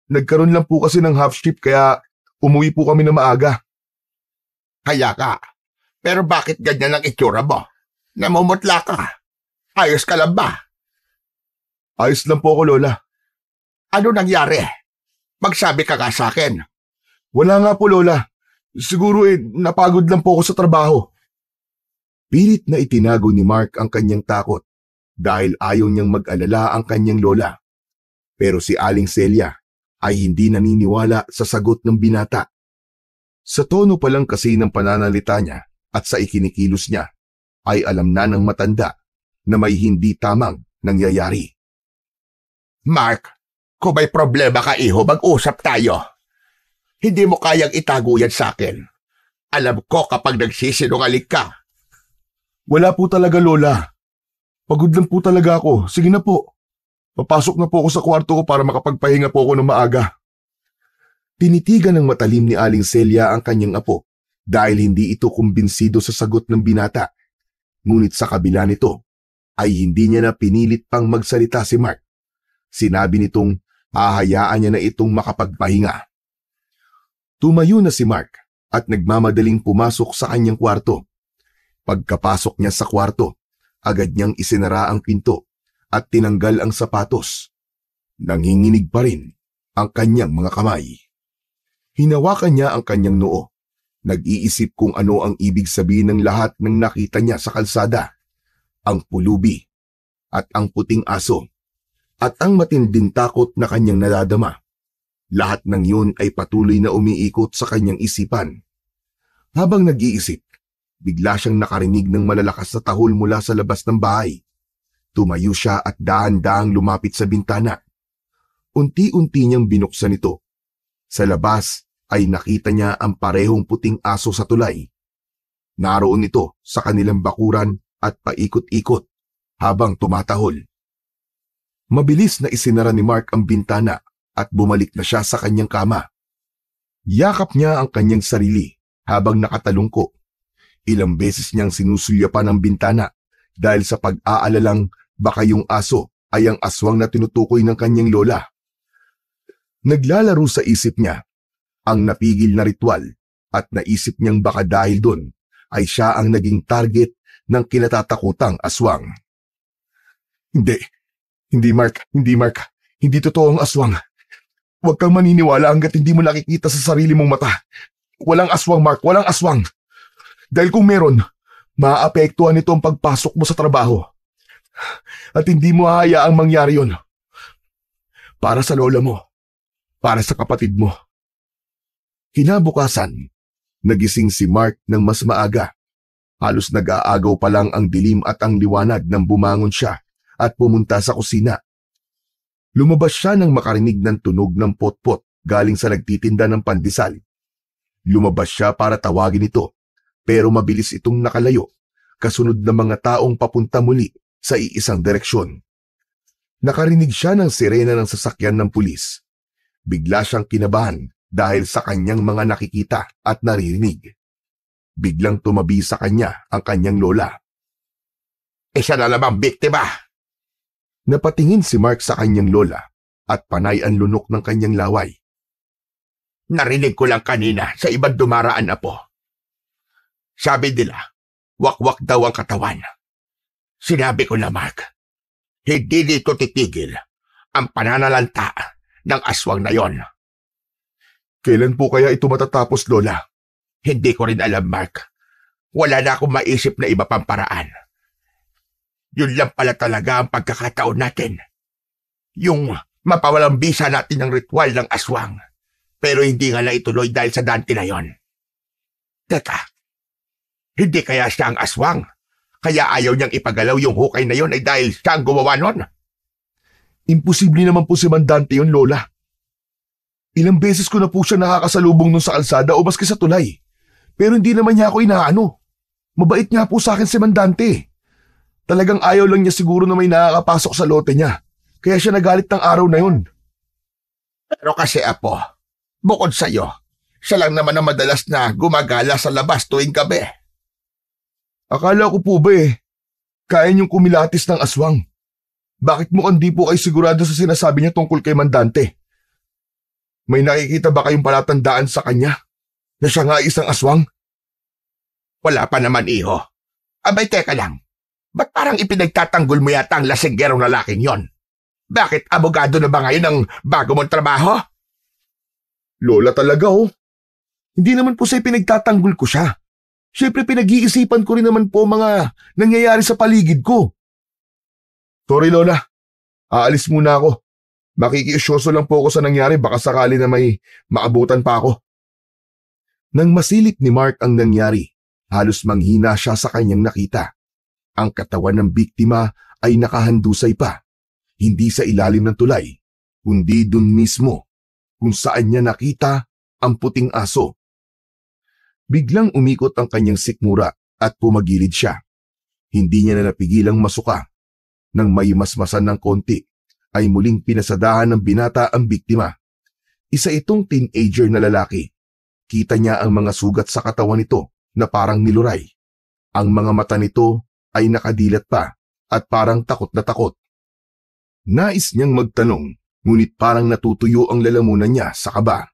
Nagkaroon lang po kasi ng half shift kaya umuwi po kami na maaga. Kaya ka. Pero bakit ganyan ang itsura mo? Namumutla ka. Ayos ka lang ba? Ayos lang po ako, Lola. Ano nangyari? Magsabi ka nga sa akin. Wala nga po, Lola. Siguro napagod lang po ako sa trabaho. Pilit na itinago ni Mark ang kanyang takot dahil ayaw niyang mag-alala ang kanyang lola. Pero si Aling Celia ay hindi naniniwala sa sagot ng binata. Sa tono pa lang kasi ng pananalita niya at sa ikinikilos niya, ay alam na ng matanda na may hindi tamang nangyayari. Mark, kung may problema ka iho, mag-usap tayo. Hindi mo kayang itago yan sa akin. Alam ko kapag nagsisinungaling ka. Wala po talaga, Lola. Pagod lang po talaga ako. Sige na po. Papasok na po ako sa kwarto ko para makapagpahinga po ako ng maaga. Tinitigan ng matalim ni Aling Celia ang kanyang apo dahil hindi ito kumbinsido sa sagot ng binata. Ngunit sa kabila nito ay hindi niya na pinilit pang magsalita si Mark. Sinabi nitong hahayaan niya na itong makapagpahinga. Tumayo na si Mark at nagmamadaling pumasok sa kanyang kwarto. Pagkapasok niya sa kwarto, agad niyang isinara ang pinto at tinanggal ang sapatos. Nanginginig pa rin ang kanyang mga kamay. Hinawakan niya ang kanyang noo. Nag-iisip kung ano ang ibig sabihin ng lahat ng nakita niya sa kalsada. Ang pulubi at ang puting aso at ang matinding takot na kanyang nadadama. Lahat ng yun ay patuloy na umiikot sa kanyang isipan. Habang nag-iisip, bigla siyang nakarinig ng malalakas na tahol mula sa labas ng bahay. Tumayo siya at dahan-dahang lumapit sa bintana. Unti-unti niyang binuksan ito. Sa labas ay nakita niya ang parehong puting aso sa tulay. Naroon ito sa kanilang bakuran at paikot-ikot habang tumatahol. Mabilis na isinara ni Mark ang bintana at bumalik na siya sa kanyang kama. Yakap niya ang kanyang sarili habang nakatalungko. Ilang beses niyang sinusulyapan ang bintana dahil sa pag-aalalang baka yung aso ay ang aswang na tinutukoy ng kanyang lola. Naglalaro sa isip niya ang napigil na ritual at naisip niyang baka dahil doon ay siya ang naging target ng kinatatakutang aswang. Hindi Mark. Hindi totoo ang aswang. Huwag kang maniniwala hanggat hindi mo nakikita sa sarili mong mata. Walang aswang, Mark, walang aswang. Dahil kung meron, maaapektuhan nito ang pagpasok mo sa trabaho. At hindi mo hahayaang mangyari yun. Para sa lola mo, para sa kapatid mo. Kinabukasan, nagising si Mark ng mas maaga. Halos nag-aagaw pa lang ang dilim at ang liwanag nang bumangon siya at pumunta sa kusina. Lumabas siya nang makarinig ng tunog ng potpot galing sa nagtitinda ng pandesal. Lumabas siya para tawagin ito, pero mabilis itong nakalayo, kasunod ng mga taong papunta muli sa iisang direksyon. Nakarinig siya ng sirena ng sasakyan ng pulis. Bigla siyang kinabahan dahil sa kanyang mga nakikita at naririnig. Biglang tumabi sa kanya ang kanyang lola. Isa na namang biktima. Napatingin si Mark sa kanyang lola at panay ang lunok ng kanyang laway. Narinig ko lang kanina sa ibang dumaraan na po. Sabi nila, wakwak daw ang katawan. Sinabi ko na, Mark, hindi dito titigil ang pananalanta ng aswang na yon. Kailan po kaya ito matatapos, Lola? Hindi ko rin alam, Mark. Wala na akong maisip na iba pang paraan. Yun lang pala talaga ang pagkakataon natin. Yung mapawalang bisa natin ng ritual ng aswang. Pero hindi nga lang ituloy dahil sa Dante na yon. Teka, hindi kaya siya ang aswang? Kaya ayaw niyang ipagalaw yung hukay na yon ay dahil siya ang gumawa nun? Imposible naman po si Mandante yun, Lola. Ilang beses ko na po siya nakakasalubong nun sa kalsada o maski sa tulay. Pero hindi naman niya ako inaano. Mabait nga po sa akin si Mandante. Talagang ayaw lang niya siguro na may nakakapasok sa lote niya. Kaya siya nagalit ng araw na yun. Pero kasi apo, bukod sa'yo, siya lang naman ang madalas na gumagala sa labas tuwing gabi. Akala ko po ba kaya niyong kumilatis ng aswang? Bakit mukhang di po kayo sigurado sa sinasabi niya tungkol kay Mandante? May nakikita ba kayong palatandaan sa kanya na siya nga isang aswang? Wala pa naman, iho. Abay, teka lang. Ba't parang ipinagtatanggol mo yata ang lasinggerong lalaking yon? Bakit abogado na ba ngayon ang bago mong trabaho? Lola talaga Hindi naman po sa pinagtatanggol ko siya. Siyempre pinag-iisipan ko rin naman po mga nangyayari sa paligid ko. Sorry, Lola. Aalis muna ako. Makikiusyoso lang po ako sa nangyari, baka sakali na may maabutan pa ako. Nang masilip ni Mark ang nangyari, halos manghina siya sa kanyang nakita. Ang katawan ng biktima ay nakahandusay pa, hindi sa ilalim ng tulay, kundi dun mismo kung saan niya nakita ang puting aso. Biglang umikot ang kanyang sikmura at pumagilid siya. Hindi niya na napigilang masuka. Nang may masmasan ng konti, ay muling pinasadahan ng binata ang biktima. Isa itong teenager na lalaki. Kita niya ang mga sugat sa katawan nito na parang niluray. Ang mga mata nito ay nakadilat pa at parang takot na takot. Nais niyang magtanong, ngunit parang natutuyo ang lalamunan niya sa kaba.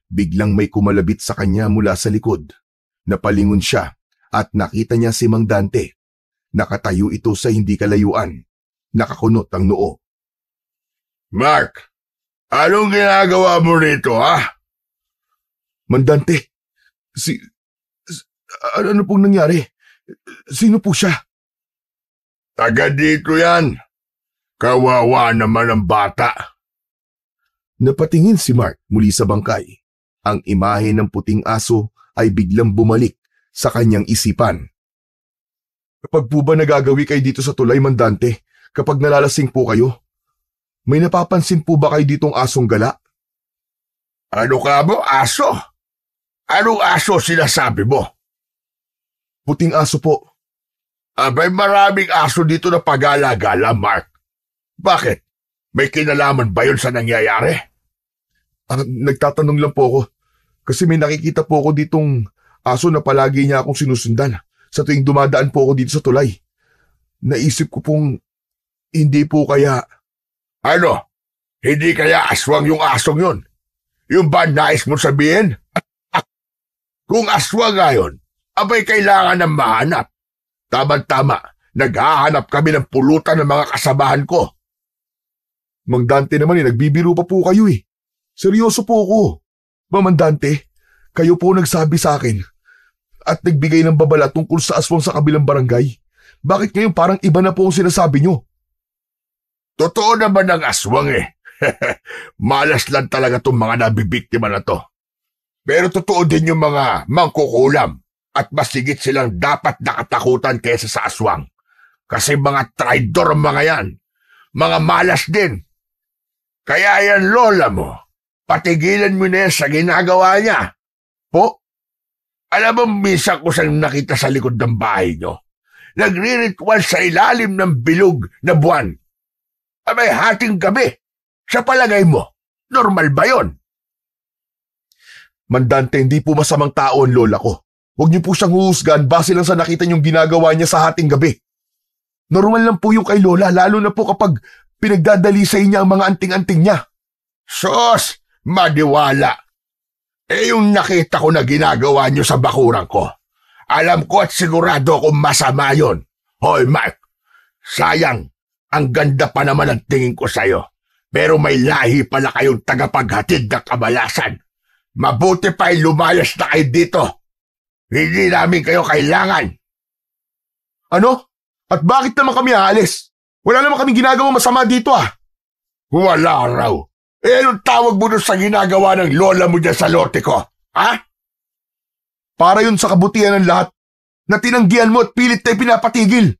Biglang may kumalabit sa kanya mula sa likod. Napalingon siya at nakita niya si Mang Dante. Nakatayo ito sa hindi kalayuan. Nakakunot ang noo. Mark, anong ginagawa mo rito, ha? Mang Dante, ano pong nangyari? Sino po siya? Taga dito yan. Kawawa naman ang bata. Napatingin si Mark muli sa bangkay. Ang imahe ng puting aso ay biglang bumalik sa kanyang isipan. Kapag po ba nagagawi kayo dito sa tulay, Mang Dante, kapag nalalasing po kayo? May napapansin po ba kayo ditong asong gala? Ano ka mo, aso? Anong aso sinasabi mo? Puting aso po. May maraming aso dito na pagala-gala, Mark. Bakit? May kinalaman ba yun sa nangyayari? Nagtatanong lang po ako. Kasi may nakikita po ako ditong aso na palagi niya akong sinusundan sa tuwing dumadaan po ako dito sa tulay. Naisip ko pong hindi po kaya... Ano? Hindi kaya aswang yung asong yun? Yung ba nais mo sabihin? Kung aswang nga yun, abay kailangan ng mahanap. Tama-tama, naghahanap kami ng pulutan ng mga kasabahan ko. Mang Dante naman nagbibiro pa po kayo eh. Seryoso po ako. Mang Dante, kayo po nagsabi sa akin at nagbigay ng babala tungkol sa aswang sa kabilang barangay. Bakit ngayon parang iba na po ang sinasabi nyo? Totoo naman ang aswang eh. Malas lang talaga itong mga nabibiktima na to. Pero totoo din yung mga mangkukulam at mas higit silang dapat nakatakutan kaysa sa aswang. Kasi mga traidor ang mga yan. Mga malas din. Kaya yan lola mo, patigilan mo na yan sa ginagawa niya. Po? Alam mo minsan ko siyang nakita sa likod ng bahay niyo. Nagriritual sa ilalim ng bilog na buwan. Abay hating gabi. Sa palagay mo, normal ba yon? Mang Dante, hindi po masamang tao ang lola ko. Huwag niyo po siyang huhusgan base lang sa nakita niyong ginagawa niya sa hating gabi. Normal lang po yung kay lola, lalo na po kapag pinagdadalisay niya ang mga anting-anting niya. Sos, madiwala. Yung nakita ko na ginagawa niyo sa bakuran ko. Alam ko at sigurado kung masama yon. Hoy, Mark, sayang. Ang ganda pa naman ang tingin ko sa'yo. Pero may lahi pala kayong tagapaghatid ng kabalasan. Mabuti pa ay lumayas na kayo dito. Hindi namin kayo kailangan. Ano? At bakit naman kami aalis? Wala naman kami ginagawa masama dito ah. Wala raw. Anong tawag mo doon sa ginagawa ng lola mo dyan sa lote ko? Ha? Para yun sa kabutihan ng lahat na tinanggihan mo at pilit tayo pinapatigil.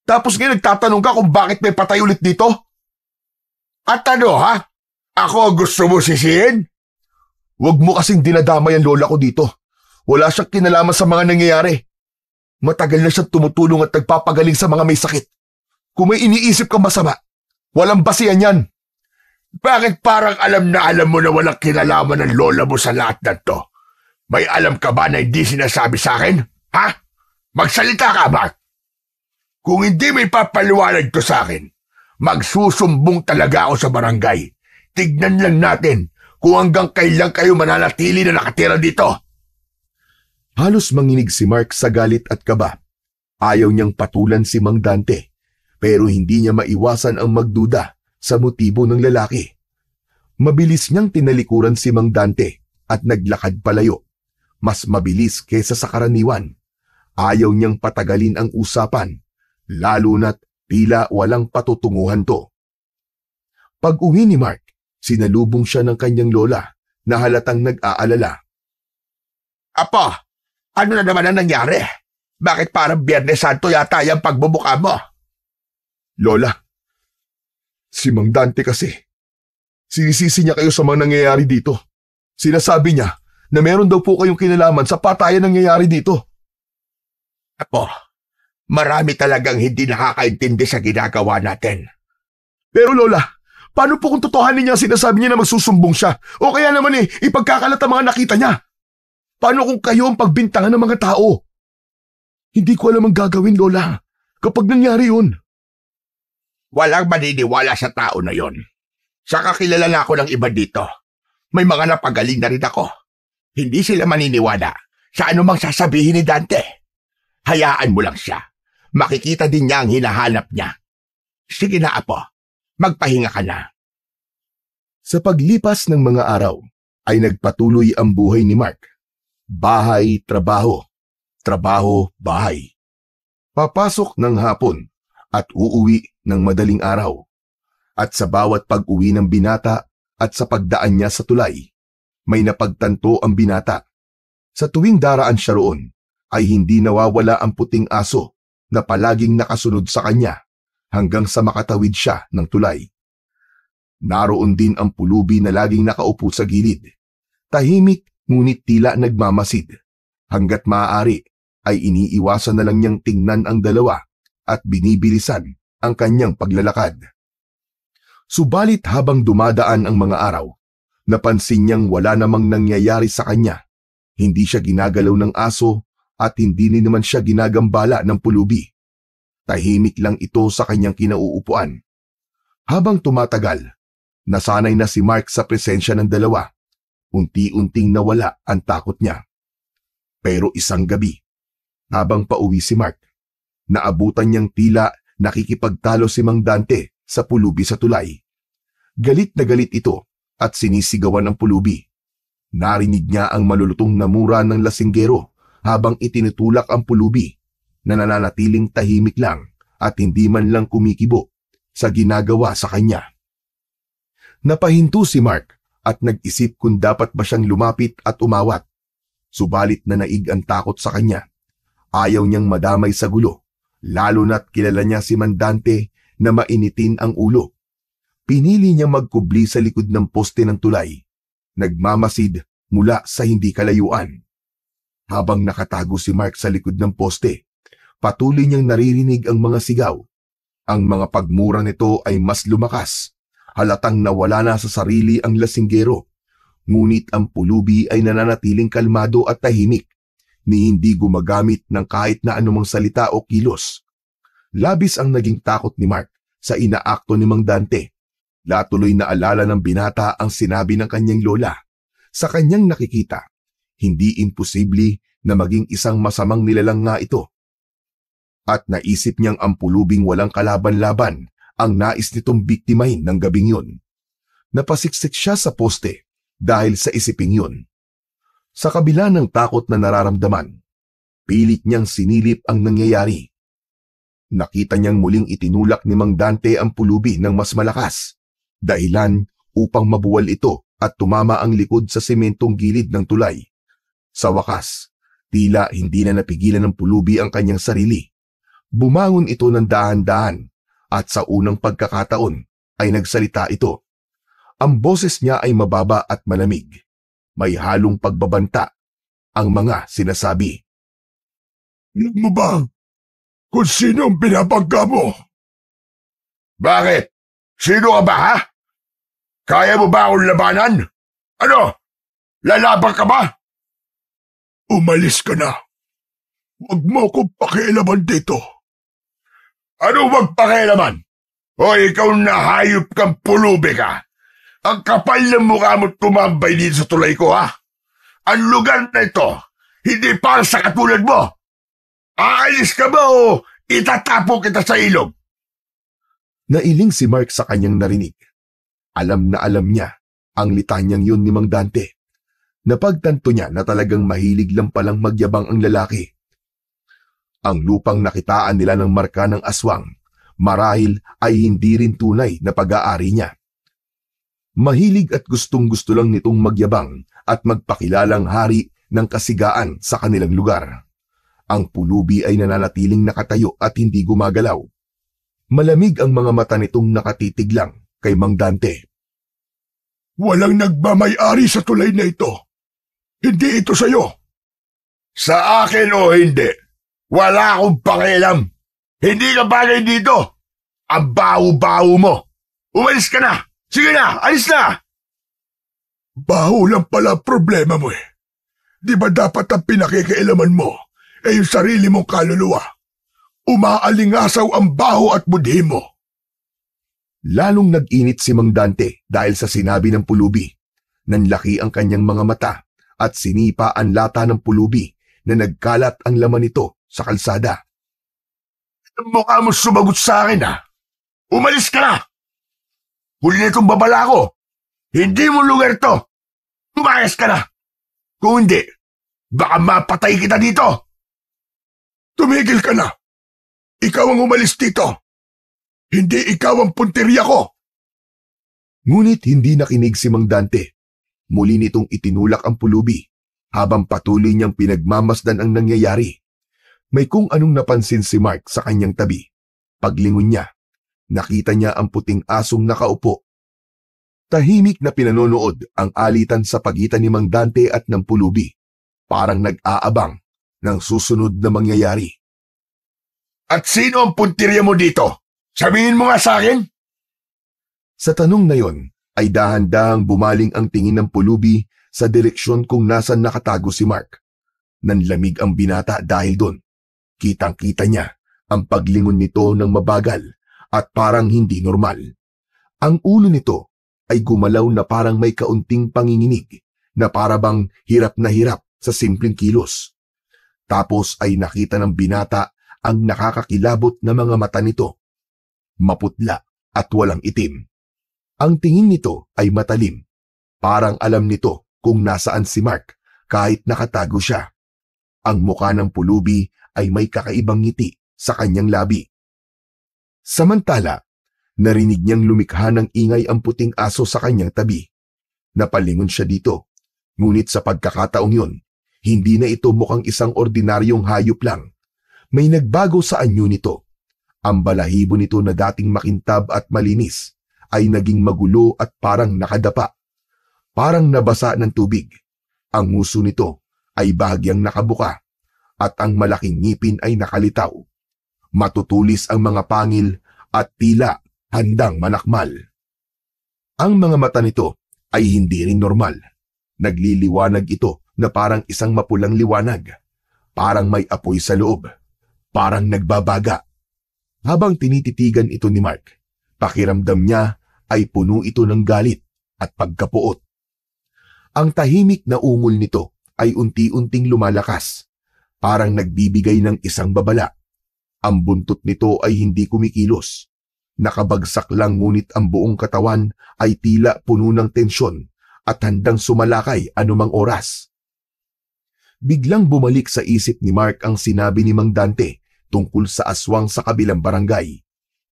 Tapos ngayon nagtatanong ka kung bakit may patay ulit dito? At ano ha? Ako gusto mo sisihin? Huwag mo kasing dinadamay ang lola ko dito. Wala siyang kinalaman sa mga nangyayari. Matagal na siyang tumutulong at nagpapagaling sa mga may sakit. Kung may iniisip kang masama, walang basihan yan. Bakit parang alam mo na walang kinalaman ng lola mo sa lahat na to? May alam ka ba na hindi sinasabi sa akin? Ha? Magsalita ka, Mark. Kung hindi may papaliwanag to sa akin, magsusumbong talaga ako sa barangay. Tignan lang natin kung hanggang kailan kayo mananatili na nakatira dito. Halos manginig si Mark sa galit at kaba. Ayaw niyang patulan si Mang Dante, pero hindi niya maiwasan ang magduda sa motibo ng lalaki. Mabilis niyang tinalikuran si Mang Dante at naglakad palayo. Mas mabilis kesa sa karaniwan. Ayaw niyang patagalin ang usapan, lalo na't tila walang patutunguhan to. Pag-uwi ni Mark, sinalubong siya ng kanyang lola na halatang nag-aalala. Apo, ano na naman ang nangyari? Bakit parang Biyernes Santo yata yung pagbubuka mo? Lola, si Mang Dante kasi, sinisisi niya kayo sa mga nangyayari dito. Sinasabi niya na meron daw po kayong kinalaman sa patayan nangyayari dito. Apo, marami talagang hindi nakakaintindi sa ginagawa natin. Pero Lola, paano po kung totohanin niya sinasabi niya na magsusumbong siya? O kaya naman ipagkakalat ang mga nakita niya? Paano kung kayo ang pagbintangan ng mga tao? Hindi ko alam ang gagawin, Lola, kapag nangyari yun. Walang maniniwala sa tao na yon. Saka kilala na ako ng iba dito. May mga napagaling na rin ako. Hindi sila maniniwala sa anumang sasabihin ni Dante. Hayaan mo lang siya. Makikita din niya ang hinahanap niya. Sige na, Apo. Magpahinga ka na. Sa paglipas ng mga araw, ay nagpatuloy ang buhay ni Mark. Bahay, trabaho. Trabaho, bahay. Papasok ng hapon at uuwi ng madaling araw. At sa bawat pag-uwi ng binata at sa pagdaan niya sa tulay, may napagtanto ang binata. Sa tuwing daraan siya roon, ay hindi nawawala ang puting aso na palaging nakasunod sa kanya hanggang sa makatawid siya ng tulay. Naroon din ang pulubi na laging nakaupo sa gilid. Tahimik ngunit tila nagmamasid. Hanggat maaari ay iniiwasan na lang niyang tingnan ang dalawa at binibilisan ang kanyang paglalakad. Subalit habang dumadaan ang mga araw, napansin niyang wala namang nangyayari sa kanya. Hindi siya ginagalaw ng aso at hindi ni naman siya ginagambala ng pulubi. Tahimik lang ito sa kanyang kinauupuan. Habang tumatagal, nasanay na si Mark sa presensya ng dalawa. Unti-unting nawala ang takot niya. Pero isang gabi, habang pauwi si Mark, naabutan niyang tila nakikipagtalo si Mang Dante sa pulubi sa tulay. Galit na galit ito at sinisigawan ang pulubi. Narinig niya ang malulutong na mura ng lasinggero habang itinutulak ang pulubi na nananatiling tahimik lang at hindi man lang kumikibo sa ginagawa sa kanya. Napahinto si Mark at nag-isip kung dapat ba siyang lumapit at umawat. Subalit na naig ang takot sa kanya. Ayaw niyang madamay sa gulo, lalo na't kilala niya si Mang Dante na mainitin ang ulo. Pinili niyang magkubli sa likod ng poste ng tulay. Nagmamasid mula sa hindi kalayuan. Habang nakatago si Mark sa likod ng poste, patuloy niyang naririnig ang mga sigaw. Ang mga pagmura nito ay mas lumakas. Halatang nawala na sa sarili ang lasinggero. Ngunit ang pulubi ay nananatiling kalmado at tahimik, ni hindi gumagamit ng kahit na anumang salita o kilos. Labis ang naging takot ni Mark sa inaakto ni Mang Dante. Latuloy na alala ng binata ang sinabi ng kanyang lola. Sa kanyang nakikita, hindi imposible na maging isang masamang nilalang nga ito. At naisip niyang ang pulubing walang kalaban-laban ang nais nitong biktimahin ng gabing yun. Napasiksik siya sa poste dahil sa isiping yun. Sa kabila ng takot na nararamdaman, pilit niyang sinilip ang nangyayari. Nakita niyang muling itinulak ni Mang Dante ang pulubi ng mas malakas, dahilan upang mabuwal ito at tumama ang likod sa sementong gilid ng tulay. Sa wakas, tila hindi na napigilan ng pulubi ang kanyang sarili. Bumangon ito ng dahan-dahan at sa unang pagkakataon ay nagsalita ito. Ang boses niya ay mababa at malamig. May halong pagbabanta ang mga sinasabi. Alam mo ba kung sino ang pinapagka mo? Bakit? Sino ka ba, ha? Kaya mo ba akong labanan? Ano? Lalaban ka ba? Umalis ka na. Huwag mo akong pakialaman dito. Ano wag pakialaman? O ikaw na hayop kang pulubi ka? Ang kapal ng mukha mo tumambay dito sa tulay ko, ha? Ang lugar na ito, hindi para sa katulad mo. Aalis ka ba o itatapo kita sa ilog? Nailing si Mark sa kanyang narinig. Alam na alam niya ang litanyang yun ni Mang Dante. Napagtanto niya na talagang mahilig lang palang magyabang ang lalaki. Ang lupang nakitaan nila ng marka ng aswang, marahil ay hindi rin tunay na pag-aari niya. Mahilig at gustong-gusto lang nitong magyabang at magpakilalang hari ng kasigaan sa kanilang lugar. Ang pulubi ay nananatiling nakatayo at hindi gumagalaw. Malamig ang mga mata nitong nakatitig lang kay Mang Dante. Walang nagmamay-ari sa tulay na ito. Hindi ito sa'yo. Sa akin o hindi, wala akong pakialam. Hindi ka bagay dito. Ang baho-baho mo. Umalis ka na. Sige na, alis na. Baho lang pala problema mo eh. Di ba dapat ang pinakikialaman mo ay yung sarili mong kaluluwa? Umaalingasaw ang baho at budhi mo. Lalong nag-init si Mang Dante dahil sa sinabi ng pulubi. Nanlaki ang kanyang mga mata at sinipa ang lata ng pulubi na nagkalat ang laman nito sa kalsada. Mukha mo sumagot sa akin ha. Umalis ka na. Huli na itong babala ko. Hindi mo lugar to. Umayas ka na. Kung hindi, baka mapatay kita dito. Tumigil ka na. Ikaw ang umalis dito. Hindi ikaw ang punteriya ko. Ngunit hindi nakinig si Mang Dante. Muli nitong itinulak ang pulubi habang patuloy niyang pinagmamasdan ang nangyayari. May kung anong napansin si Mark sa kanyang tabi. Paglingon niya, nakita niya ang puting asong nakaupo. Tahimik na pinanonood ang alitan sa pagitan ni Mang Dante at ng pulubi. Parang nag-aabang ng susunod na mangyayari. At sino ang punteriya mo dito? Sabihin mo nga sa akin. Sa tanong na yon ay dahan-dahang bumaling ang tingin ng pulubi sa direksyon kung nasan nakatago si Mark. Nanlamig ang binata dahil doon. Kitang-kita niya ang paglingon nito ng mabagal at parang hindi normal. Ang ulo nito ay gumalaw na parang may kaunting panginginig na parabang hirap na hirap sa simpleng kilos. Tapos ay nakita ng binata ang nakakakilabot na mga mata nito. Maputla at walang itim. Ang tingin nito ay matalim. Parang alam nito kung nasaan si Mark kahit nakatago siya. Ang mukha ng pulubi ay may kakaibang ngiti sa kanyang labi. Samantala, narinig niyang lumikha ng ingay ang puting aso sa kanyang tabi. Napalingon siya dito, ngunit sa pagkakataong yun, hindi na ito mukhang isang ordinaryong hayop lang. May nagbago sa anyo nito. Ang balahibo nito na dating makintab at malinis ay naging magulo at parang nakadapa. Parang nabasa ng tubig. Ang nguso nito ay bahagyang nakabuka at ang malaking ngipin ay nakalitaw. Matutulis ang mga pangil at tila handang manakmal. Ang mga mata nito ay hindi rin normal. Nagliliwanag ito na parang isang mapulang liwanag. Parang may apoy sa loob. Parang nagbabaga. Habang tinititigan ito ni Mark, pakiramdam niya ay puno ito ng galit at pagkapuot. Ang tahimik na ungol nito ay unti-unting lumalakas. Parang nagbibigay ng isang babala. Ang buntot nito ay hindi kumikilos. Nakabagsak lang ngunit ang buong katawan ay tila puno ng tensyon at handang sumalakay anumang oras. Biglang bumalik sa isip ni Mark ang sinabi ni Mang Dante tungkol sa aswang sa kabilang barangay.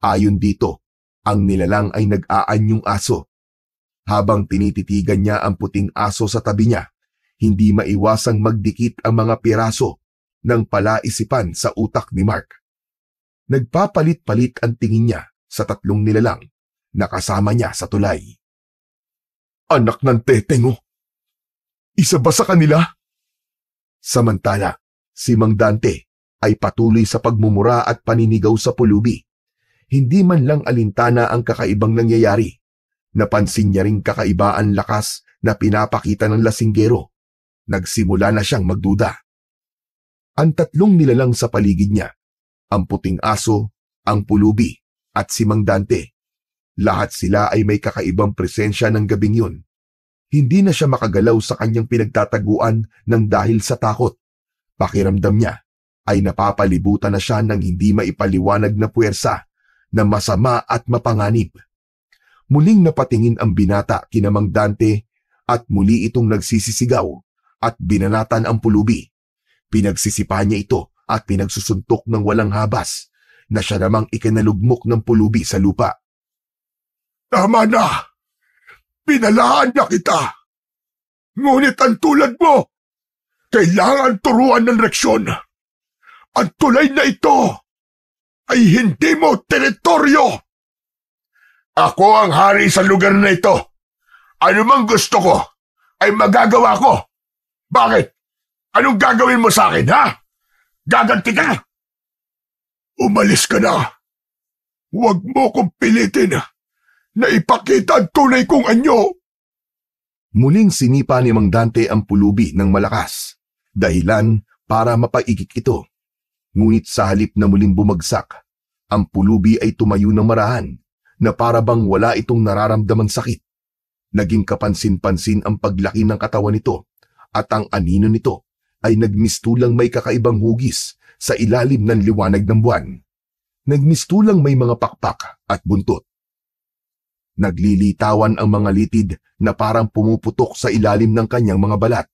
Ayon dito, ang nilalang ay nag-aanyong aso. Habang tinititigan niya ang puting aso sa tabi niya, hindi maiwasang magdikit ang mga piraso ng palaisipan sa utak ni Mark. Nagpapalit-palit ang tingin niya sa tatlong nilalang na kasama niya sa tulay. Anak ng tetengo! Isa ba sa kanila? Samantala, si Mang Dante ay patuloy sa pagmumura at paninigaw sa pulubi. Hindi man lang alintana ang kakaibang nangyayari. Napansin niya ring kakaiba ang lakas na pinapakita ng lasinggero. Nagsimula na siyang magduda. Ang tatlong nilalang sa paligid niya, ang puting aso, ang pulubi, at si Mang Dante. Lahat sila ay may kakaibang presensya ng gabing yun. Hindi na siya makagalaw sa kanyang pinagtataguan ng dahil sa takot. Pakiramdam niya ay napapalibutan na siya ng hindi maipaliwanag na puwersa na masama at mapanganib. Muling napatingin ang binata kina Mang Dante at muli itong nagsisisigaw at binanatan ang pulubi. Pinagsisipa niya ito at pinagsusuntok ng walang habas na siya namang ikinalugmok ng pulubi sa lupa. Tama na! Pinalaan na kita! Ngunit ang tulad mo, kailangan turuan ng leksyon. Ang tulay na ito ay hindi mo teritoryo. Ako ang hari sa lugar na ito. Ano mang gusto ko ay magagawa ko. Bakit? Anong gagawin mo sa akin, ha? Gaganti ka? Umalis ka na. Huwag mo kong pilitin na ipakita ang tunay kong anyo. Muling sinipa ni Mang Dante ang pulubi ng malakas, dahilan para mapaigik ito. Ngunit sa halip na muling bumagsak, ang pulubi ay tumayo ng marahan na para bang wala itong nararamdamang sakit. Naging kapansin-pansin ang paglaki ng katawan nito at ang anino nito ay nagmistulang may kakaibang hugis sa ilalim ng liwanag ng buwan. Nagmistulang may mga pakpak at buntot. Naglilitawan ang mga litid na parang pumuputok sa ilalim ng kanyang mga balat.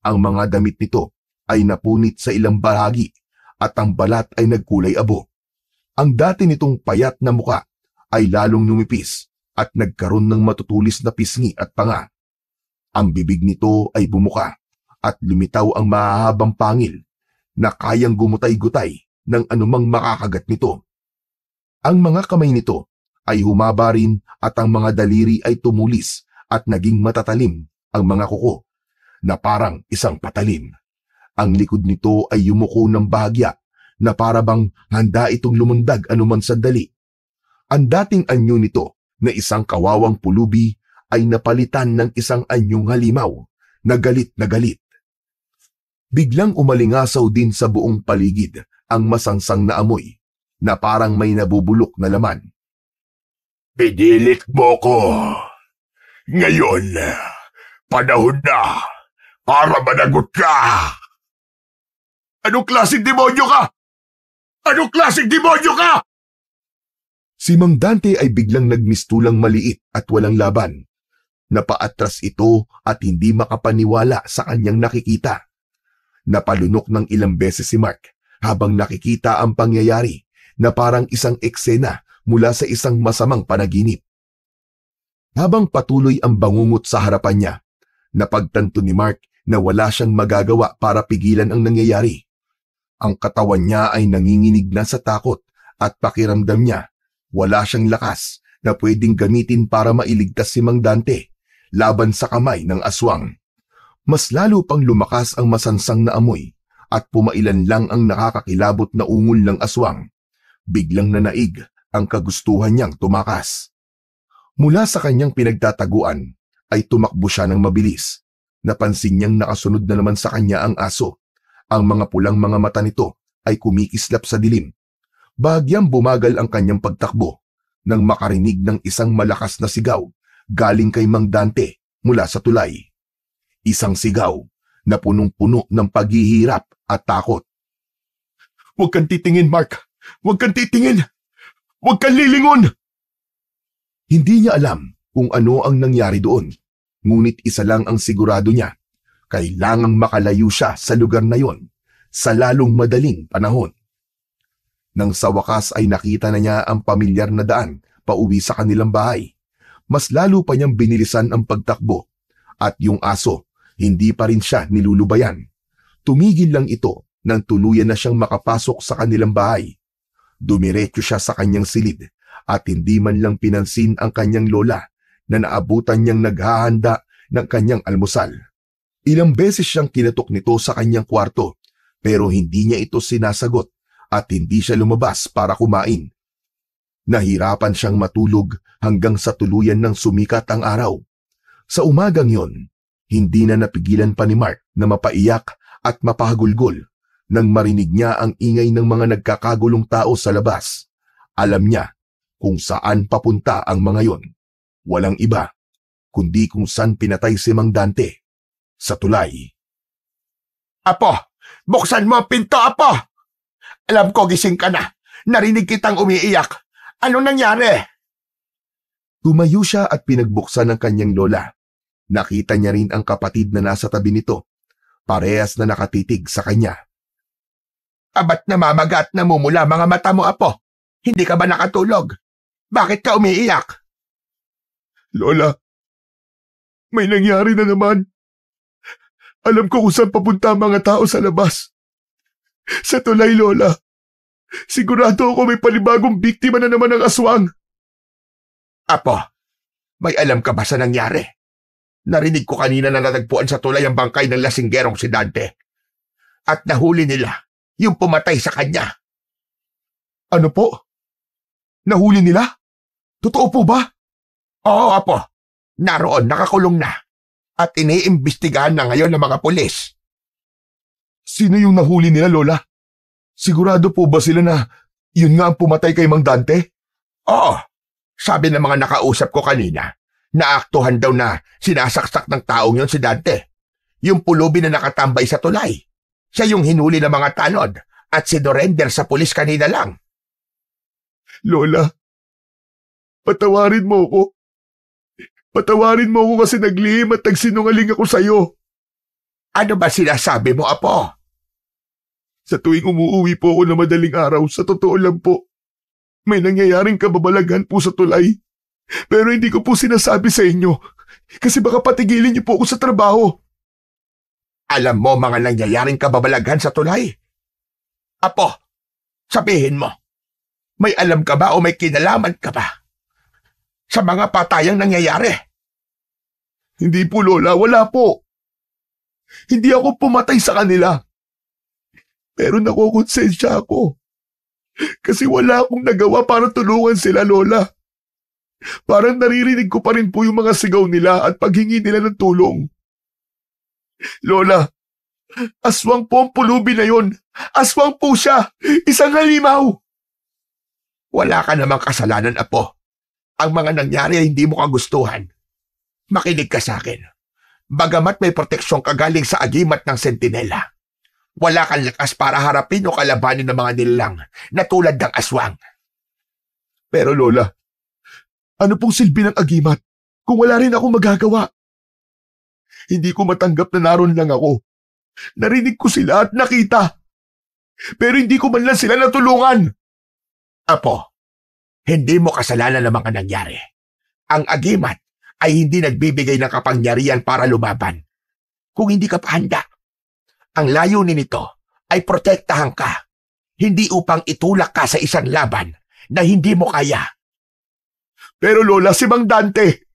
Ang mga damit nito ay napunit sa ilang bahagi at ang balat ay nagkulay abo. Ang dati nitong payat na muka ay lalong numipis at nagkaroon ng matutulis na pisngi at panga. Ang bibig nito ay bumuka at lumitaw ang mahahabang pangil na kayang gumutay-gutay ng anumang makakagat nito. Ang mga kamay nito ay humaba rin at ang mga daliri ay tumulis at naging matatalim ang mga kuko na parang isang patalim. Ang likod nito ay yumuko ng bahagya na para bang handa itong lumundag anuman sandali. Ang dating anyo nito na isang kawawang pulubi ay napalitan ng isang anyong halimaw na galit na galit. Biglang umalingasaw din sa buong paligid ang masangsang na amoy na parang may nabubulok na laman. Pinilit mo ko. Ngayon, panahon na para managot ka. Anong klaseng demonyo ka? Anong klaseng demonyo ka? Si Mang Dante ay biglang nagmistulang maliit at walang laban. Napaatras ito at hindi makapaniwala sa kanyang nakikita. Napalunok ng ilang beses si Mark habang nakikita ang pangyayari na parang isang eksena mula sa isang masamang panaginip. Habang patuloy ang bangungot sa harapan niya, napagtanto ni Mark na wala siyang magagawa para pigilan ang nangyayari. Ang katawan niya ay nanginginig na sa takot at pakiramdam niya wala siyang lakas na pwedeng gamitin para mailigtas si Mang Dante laban sa kamay ng aswang. Mas lalo pang lumakas ang masansang na amoy at pumailan lang ang nakakakilabot na ungol ng aswang. Biglang nanaig ang kagustuhan niyang tumakas. Mula sa kanyang pinagtataguan ay tumakbo siya ng mabilis. Napansin niyang nakasunod na naman sa kanya ang aso. Ang mga pulang mga mata nito ay kumikislap sa dilim. Bahagyang bumagal ang kanyang pagtakbo nang makarinig ng isang malakas na sigaw galing kay Mang Dante mula sa tulay. Isang sigaw na punong-puno ng paghihirap at takot. Huwag kang titingin, Mark. Huwag kang titingin. Huwag kang lilingon! Hindi niya alam kung ano ang nangyari doon, ngunit isa lang ang sigurado niya. Kailangang makalayo siya sa lugar na yon sa lalong madaling panahon. Nang sa wakas ay nakita na niya ang pamilyar na daan pauwi sa kanilang bahay. Mas lalo pa niyang binilisan ang pagtakbo at yung aso hindi pa rin siya nilulubayan. Tumigil lang ito nang tuluyan na siyang makapasok sa kanilang bahay. Dumiretso siya sa kanyang silid at hindi man lang pinansin ang kanyang lola na naabutan niyang naghahanda ng kanyang almusal. Ilang beses siyang kinatok nito sa kanyang kwarto pero hindi niya ito sinasagot at hindi siya lumabas para kumain. Nahirapan siyang matulog hanggang sa tuluyan ng sumikat ang araw. Sa umagang yon, hindi na napigilan pa ni Mark na mapaiyak at mapahagulgol. Nang marinig niya ang ingay ng mga nagkakagulong tao sa labas, alam niya kung saan papunta ang mga yon. Walang iba, kundi kung saan pinatay si Mang Dante, sa tulay. Apo, buksan mo ang pinto, Apo! Alam ko gising ka na. Narinig kitang umiiyak. Anong nangyari? Tumayo siya at pinagbuksan ng kanyang lola. Nakita niya rin ang kapatid na nasa tabi nito. Parehas na nakatitig sa kanya. Abat namamaga at namumula mga mata mo, Apo? Hindi ka ba nakatulog? Bakit ka umiiyak? Lola, may nangyari na naman. Alam ko kung saan papunta ang mga tao sa labas. Sa tulay, Lola. Sigurado ako may panibagong biktima na naman ng aswang. Apo, may alam ka ba sa nangyari? Narinig ko kanina na natagpuan sa tulay ang bangkay ng lasinggerong si Dante. At nahuli nila yung pumatay sa kanya. Ano po? Nahuli nila? Totoo po ba? Oo, Apo. Naroon, nakakulong na. At iniimbestigahan na ngayon ng mga pulis. Sino yung nahuli nila, Lola? Sigurado po ba sila na yun nga ang pumatay kay Mang Dante? Oo. Sabi ng mga nakausap ko kanina, naaktuhan daw na sinasaksak ng taong yon si Dante. Yung pulubi na nakatambay sa tulay. Siya yung hinuli ng mga tanod at sinurrender sa pulis kanina lang. Lola, patawarin mo ako. Patawarin mo ako kasi naglihim at nagsinungaling ako sa'yo. Ano ba sinasabi mo, Apo? Sa tuwing umuuwi po ako na madaling araw, sa totoo lang po, may nangyayaring kababalaghan po sa tulay. Pero hindi ko po sinasabi sa inyo kasi baka patigilin niyo po ako sa trabaho. Alam mo mga nangyayaring kababalaghan sa tulay? Apo, sabihin mo, may alam ka ba o may kinalaman ka ba sa mga patayang nangyayari? Hindi po, Lola, wala po. Hindi ako pumatay sa kanila. Pero nakukonsensya ako. Kasi wala akong nagawa para tulungan sila, Lola. Parang naririnig ko pa rin po yung mga sigaw nila at paghingi nila ng tulong. Lola, aswang po ang pulubi na yon. Aswang po siya. Isang halimaw. Wala ka namang kasalanan, Apo. Ang mga nangyari ay hindi mo kagustuhan. Makinig ka sa akin. Bagamat may proteksyon ka galing sa agimat ng sentinela, wala kang lakas para harapin o kalabanin ng mga nilalang na tulad ng aswang. Pero Lola, ano pong silbi ng agimat kung wala rin ako magagawa? Hindi ko matanggap na naroon lang ako. Narinig ko sila at nakita. Pero hindi ko man lang sila natulungan. Apo, hindi mo kasalanan ng mga nangyari. Ang agimat ay hindi nagbibigay ng kapangyarihan para lumaban kung hindi ka pa handa. Ang layunin nito ay protektahan ka, hindi upang itulak ka sa isang laban na hindi mo kaya. Pero Lola, si Mang Dante,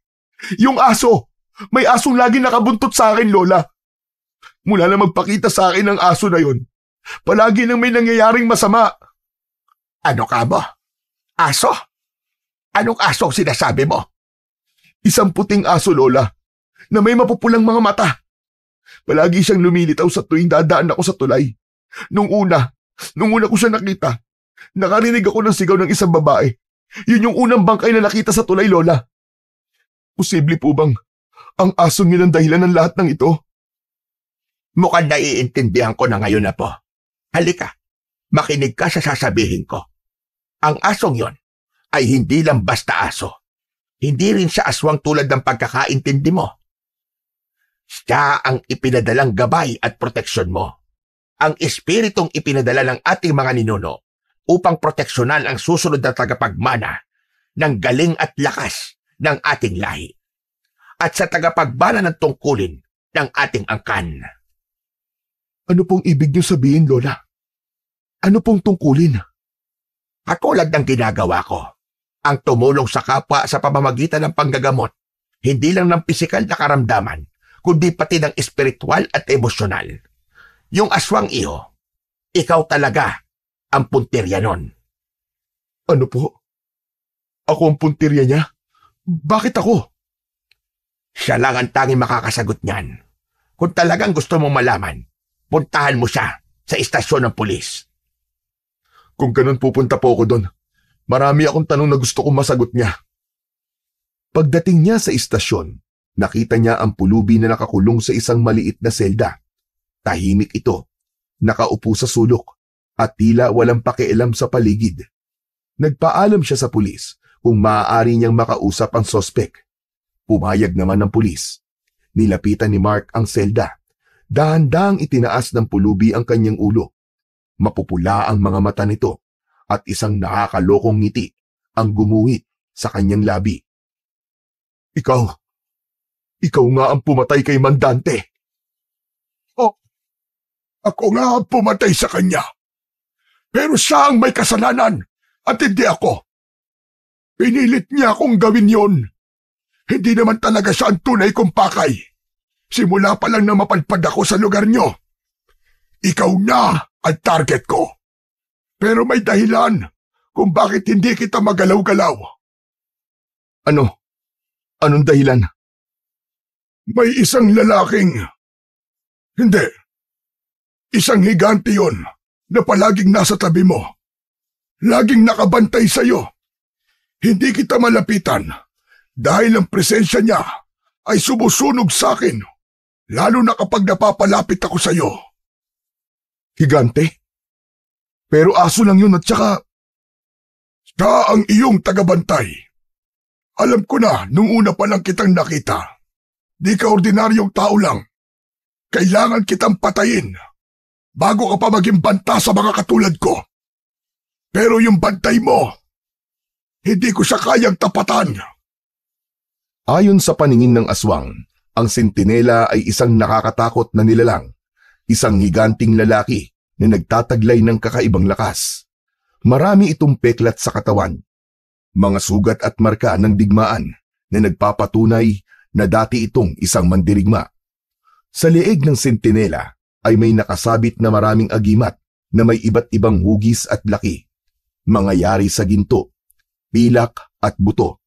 yung aso, may asong lagi nakabuntot sa akin, Lola. Mula na magpakita sa akin ng aso na yon, palagi nang may nangyayaring masama. Ano ka mo? Aso? Anong aso ang sinasabi mo? Isang puting aso, Lola, na may mapupulang mga mata. Palagi siyang lumilitaw sa tuwing dadaan ako sa tulay. Nung una ko siya nakita, nakarinig ako ng sigaw ng isang babae. Yun yung unang bangkay na nakita sa tulay, Lola. Posible po bang ang asong yun ang dahilan ng lahat ng ito? Mukhang naiintindihan ko na ngayon, Apo. Halika, makinig ka sa sasabihin ko. Ang asong yon ay hindi lang basta aso. Hindi rin siya aswang tulad ng pagkakaintindi mo. Siya ang ipinadalang gabay at proteksyon mo. Ang espiritong ipinadala ng ating mga ninuno upang proteksyonan ang susunod na tagapagmana ng galing at lakas ng ating lahi at sa tagapagbana ng tungkulin ng ating angkan. Ano pong ibig niyo sabihin, Lola? Ano pong tungkulin? Katulad ng ginagawa ko, ang tumulong sa kapwa sa pamamagitan ng panggagamot, hindi lang ng pisikal na karamdaman, kundi pati ng espiritual at emosyonal. Yung aswang iyo, ikaw talaga ang puntirya nun. Ano po? Ako ang puntirya niya? Bakit ako? Siya lang ang tanging makakasagot niyan. Kung talagang gusto mong malaman, puntahan mo siya sa istasyon ng pulis. Kung ganun pupunta po ako doon. Marami akong tanong na gusto kong masagot niya. Pagdating niya sa istasyon, nakita niya ang pulubi na nakakulong sa isang maliit na selda. Tahimik ito, nakaupo sa sulok at tila walang pakialam sa paligid. Nagpaalam siya sa pulis kung maaari niyang makausap ang sospek. Pumayag naman ng pulis. Nilapitan ni Mark ang selda. Dahan-dahang itinaas ng pulubi ang kanyang ulo. Mapupula ang mga mata nito at isang nakakalokong ngiti ang gumuhit sa kanyang labi. Ikaw nga ang pumatay kay Mang Dante. Oh, ako nga ang pumatay sa kanya. Pero siya ang may kasalanan at hindi ako. Pinilit niya akong gawin yon. Hindi naman talaga siya ang tunay kong pakay. Simula pa lang na mapadpad ako sa lugar niyo. Ikaw na ang target ko. Pero may dahilan kung bakit hindi kita magalaw-galaw. Ano? Anong dahilan? May isang lalaking... Hindi. Isang higante yon na palaging nasa tabi mo. Laging nakabantay sa'yo. Hindi kita malapitan dahil ang presensya niya ay sumusunog sa akin, lalo na kapag napapalapit ako sa'yo. Higante? Pero aso lang yun at saka... Siya ang iyong tagabantay. Alam ko na nung una pa lang kitang nakita. Di ka ordinaryong tao lang. Kailangan kitang patayin bago ka pa maging banta sa mga katulad ko. Pero yung bantay mo, hindi ko siya kayang tapatan. Ayon sa paningin ng aswang, ang sentinela ay isang nakakatakot na nilalang, isang higanting lalaki na nagtataglay ng kakaibang lakas. Marami itong peklat sa katawan, mga sugat at marka ng digmaan na nagpapatunay na dati itong isang mandirigma. Sa leeg ng sentinela ay may nakasabit na maraming agimat na may iba't ibang hugis at laki, mga yari sa ginto, pilak at buto.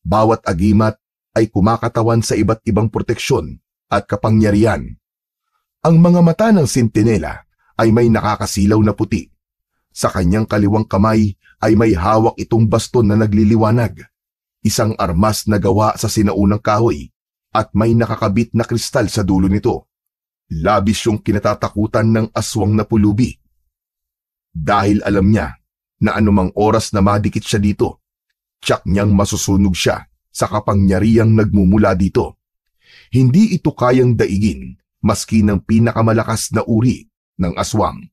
Bawat agimat ay kumakatawan sa iba't ibang proteksyon at kapangyarihan. Ang mga mata ng sentinela ay may nakakasilaw na puti. Sa kanyang kaliwang kamay ay may hawak itong baston na nagliliwanag, isang armas na gawa sa sinaunang kahoy at may nakakabit na kristal sa dulo nito. Labis yung kinatatakutan ng aswang na pulubi. Dahil alam niya na anumang oras na madikit siya dito, tiyak niyang masusunog siya sa kapangyarihang nagmumula dito. Hindi ito kayang daigin maski ng pinakamalakas na uri ng aswang.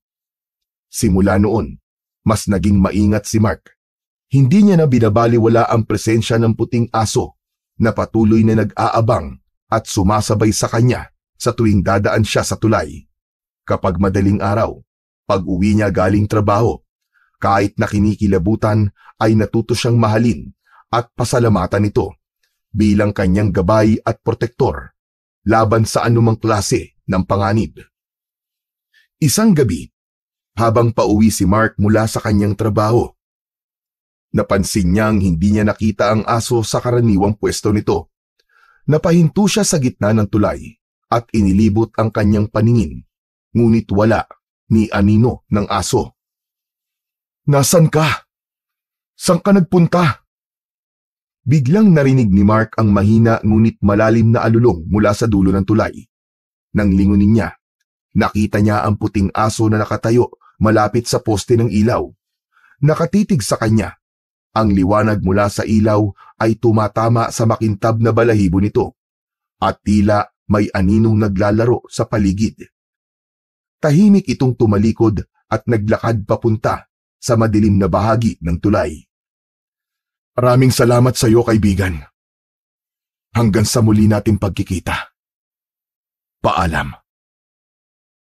Simula noon, mas naging maingat si Mark. Hindi niya na binabaliwala ang presensya ng puting aso na patuloy na nag-aabang at sumasabay sa kanya sa tuwing dadaan siya sa tulay. Kapag madaling araw, pag-uwi niya galing trabaho, kahit na kinikilabutan ay natuto siyang mahalin at pasalamatan ito bilang kanyang gabay at protektor laban sa anumang klase ng panganib. Isang gabi, habang pauwi si Mark mula sa kanyang trabaho, napansin niyang hindi niya nakita ang aso sa karaniwang pwesto nito. Napahinto siya sa gitna ng tulay at inilibot ang kanyang paningin, ngunit wala ni anino ng aso. "Nasaan ka? Saan ka nagpunta?" Biglang narinig ni Mark ang mahina ngunit malalim na alulong mula sa dulo ng tulay. Nang lingunin niya, nakita niya ang puting aso na nakatayo malapit sa poste ng ilaw. Nakatitig sa kanya. Ang liwanag mula sa ilaw ay tumatama sa makintab na balahibo nito at tila may aninong naglalaro sa paligid. Tahimik itong tumalikod at naglakad papunta sa madilim na bahagi ng tulay. "Maraming salamat sa iyo, kaibigan. Hanggang sa muli nating pagkikita. Paalam."